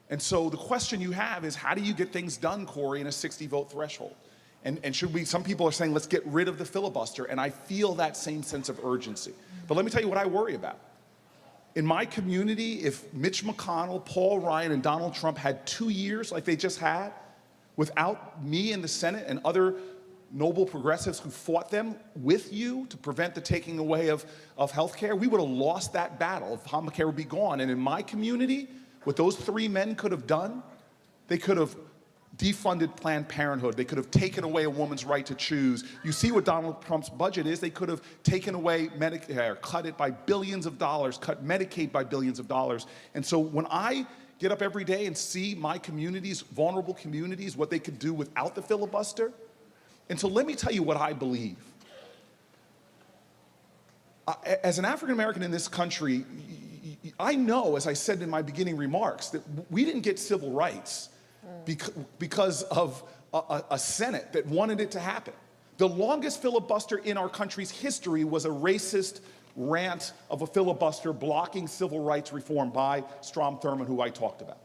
And so the question you have is, how do you get things done, Cory, in a 60-vote threshold? And should we, some people are saying, let's get rid of the filibuster, and I feel that same sense of urgency. But let me tell you what I worry about. In my community, if Mitch McConnell, Paul Ryan, and Donald Trump had 2 years like they just had, without me in the Senate and other noble progressives who fought them with you to prevent the taking away of health care, we would have lost that battle. Obamacare would be gone. And in my community, what those 3 men could have done, they could have defunded Planned Parenthood. They could have taken away a woman's right to choose. You see what Donald Trump's budget is. They could have taken away Medicare, cut it by billions of dollars, cut Medicaid by billions of dollars. And so when I get up every day and see my communities, vulnerable communities, what they could do without the filibuster, and so let me tell you what I believe. As an African American in this country, I know, as I said in my beginning remarks, that we didn't get civil rights because of a Senate that wanted it to happen. The longest filibuster in our country's history was a racist rant of a filibuster blocking civil rights reform by Strom Thurmond, who I talked about.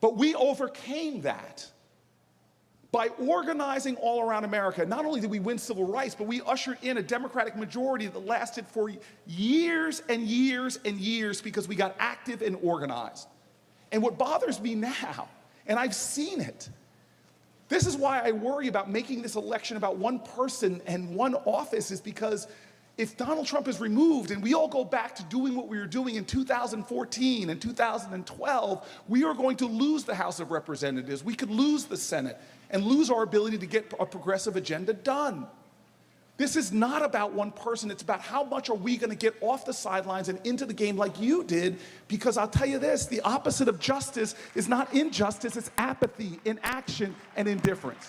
But we overcame that by organizing all around America. Not only did we win civil rights, but we ushered in a Democratic majority that lasted for years and years and years because we got active and organized. And what bothers me now, and I've seen it, this is why I worry about making this election about one person and one office, is because if Donald Trump is removed and we all go back to doing what we were doing in 2014 and 2012, we are going to lose the House of Representatives. We could lose the Senate and lose our ability to get a progressive agenda done. This is not about one person. It's about how much are we going to get off the sidelines and into the game like you did, because I'll tell you this, the opposite of justice is not injustice, it's apathy, inaction, and indifference.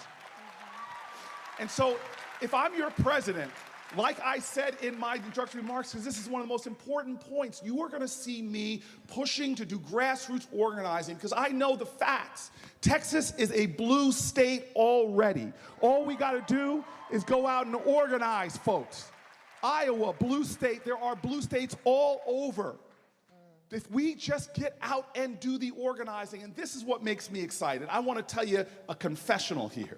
And so if I'm your president, like I said in my introductory remarks, because this is one of the most important points, you are going to see me pushing to do grassroots organizing, because I know the facts. Texas is a blue state already. All we got to do is go out and organize, folks. Iowa, blue state, there are blue states all over. If we just get out and do the organizing, and this is what makes me excited. I want to tell you a confessional here.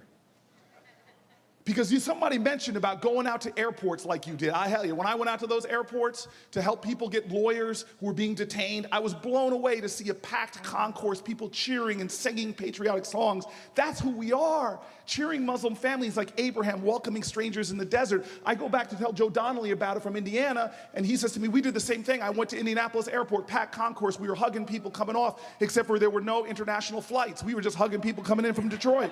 Because somebody mentioned about going out to airports like you did. I tell you, when I went out to those airports to help people get lawyers who were being detained, I was blown away to see a packed concourse, people cheering and singing patriotic songs. That's who we are. Cheering Muslim families like Abraham, welcoming strangers in the desert. I go back to tell Joe Donnelly about it from Indiana, and he says to me, we did the same thing. I went to Indianapolis Airport, packed concourse. We were hugging people coming off, except for there were no international flights. We were just hugging people coming in from Detroit.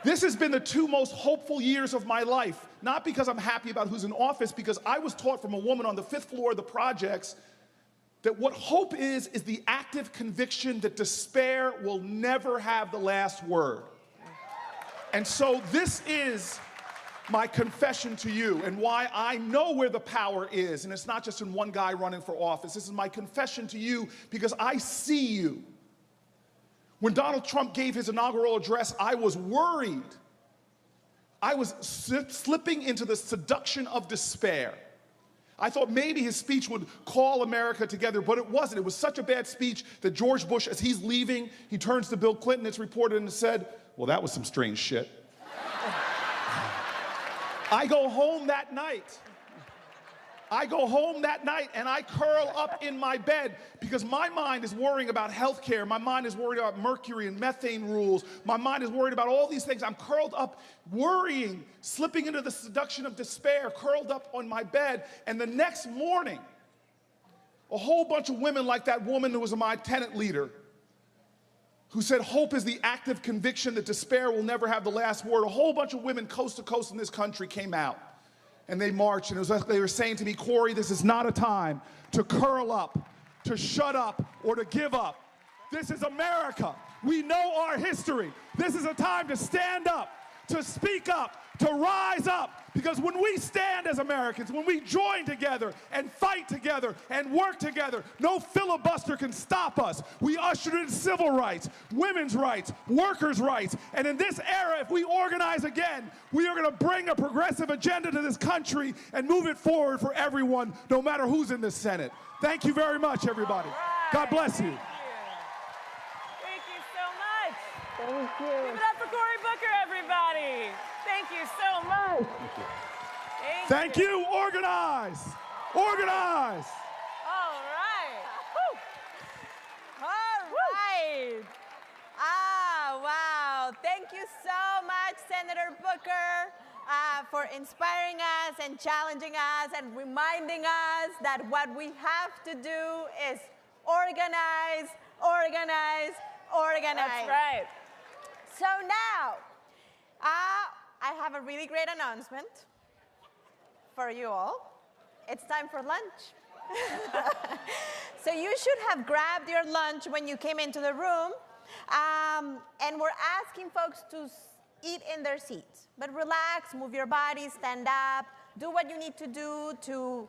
This has been the 2 most hopeful years of my life, not because I'm happy about who's in office, because I was taught from a woman on the 5th floor of the projects that what hope is the active conviction that despair will never have the last word. And so this is my confession to you and why I know where the power is, and it's not just in one guy running for office. This is my confession to you because I see you. When Donald Trump gave his inaugural address, I was worried. I was slipping into the seduction of despair. I thought maybe his speech would call America together, but it wasn't. It was such a bad speech that George Bush, as he's leaving, he turns to Bill Clinton, it's reported, and said, well, that was some strange shit. I go home that night. And I curl up in my bed because my mind is worrying about healthcare. My mind is worried about mercury and methane rules. My mind is worried about all these things. I'm curled up, worrying, slipping into the seduction of despair, curled up on my bed. And the next morning, a whole bunch of women like that woman who was my tenant leader, who said hope is the active conviction that despair will never have the last word. A whole bunch of women coast to coast in this country came out. And they marched, and it was like they were saying to me, Cory, this is not a time to curl up, to shut up, or to give up. This is America. We know our history. This is a time to stand up, to speak up, to rise up. Because when we stand as Americans, when we join together and fight together and work together, no filibuster can stop us. We ushered in civil rights, women's rights, workers' rights. And in this era, if we organize again, we are going to bring a progressive agenda to this country and move it forward for everyone, no matter who's in the Senate. Thank you very much, everybody. Right. God bless you. Thank you so much. Thank you. Give it up for Cory Booker, everybody. Thank you so much. Thank you. Organize. Organize. All right. Woo. All right. Ah, wow. Thank you so much, Senator Booker, for inspiring us and challenging us and reminding us that what we have to do is organize, organize, organize. That's right. So now, I have a really great announcement for you all. It's time for lunch. So you should have grabbed your lunch when you came into the room. And we're asking folks to eat in their seats. But relax, move your body, stand up, do what you need to do to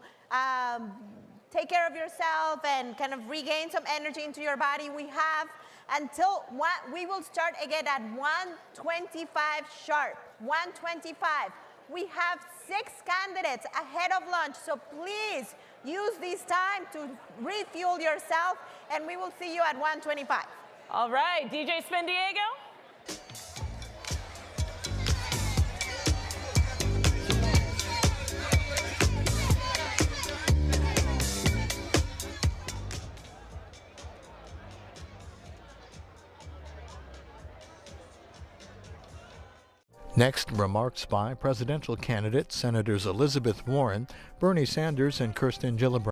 take care of yourself and kind of regain some energy into your body. We have until we will start again at 1:25 sharp. 1:25. We have 6 candidates ahead of lunch, so please use this time to refuel yourself, and we will see you at 1:25. All right, DJ Spin Diego. Next, remarks by presidential candidates Senators Elizabeth Warren, Bernie Sanders, and Kirsten Gillibrand.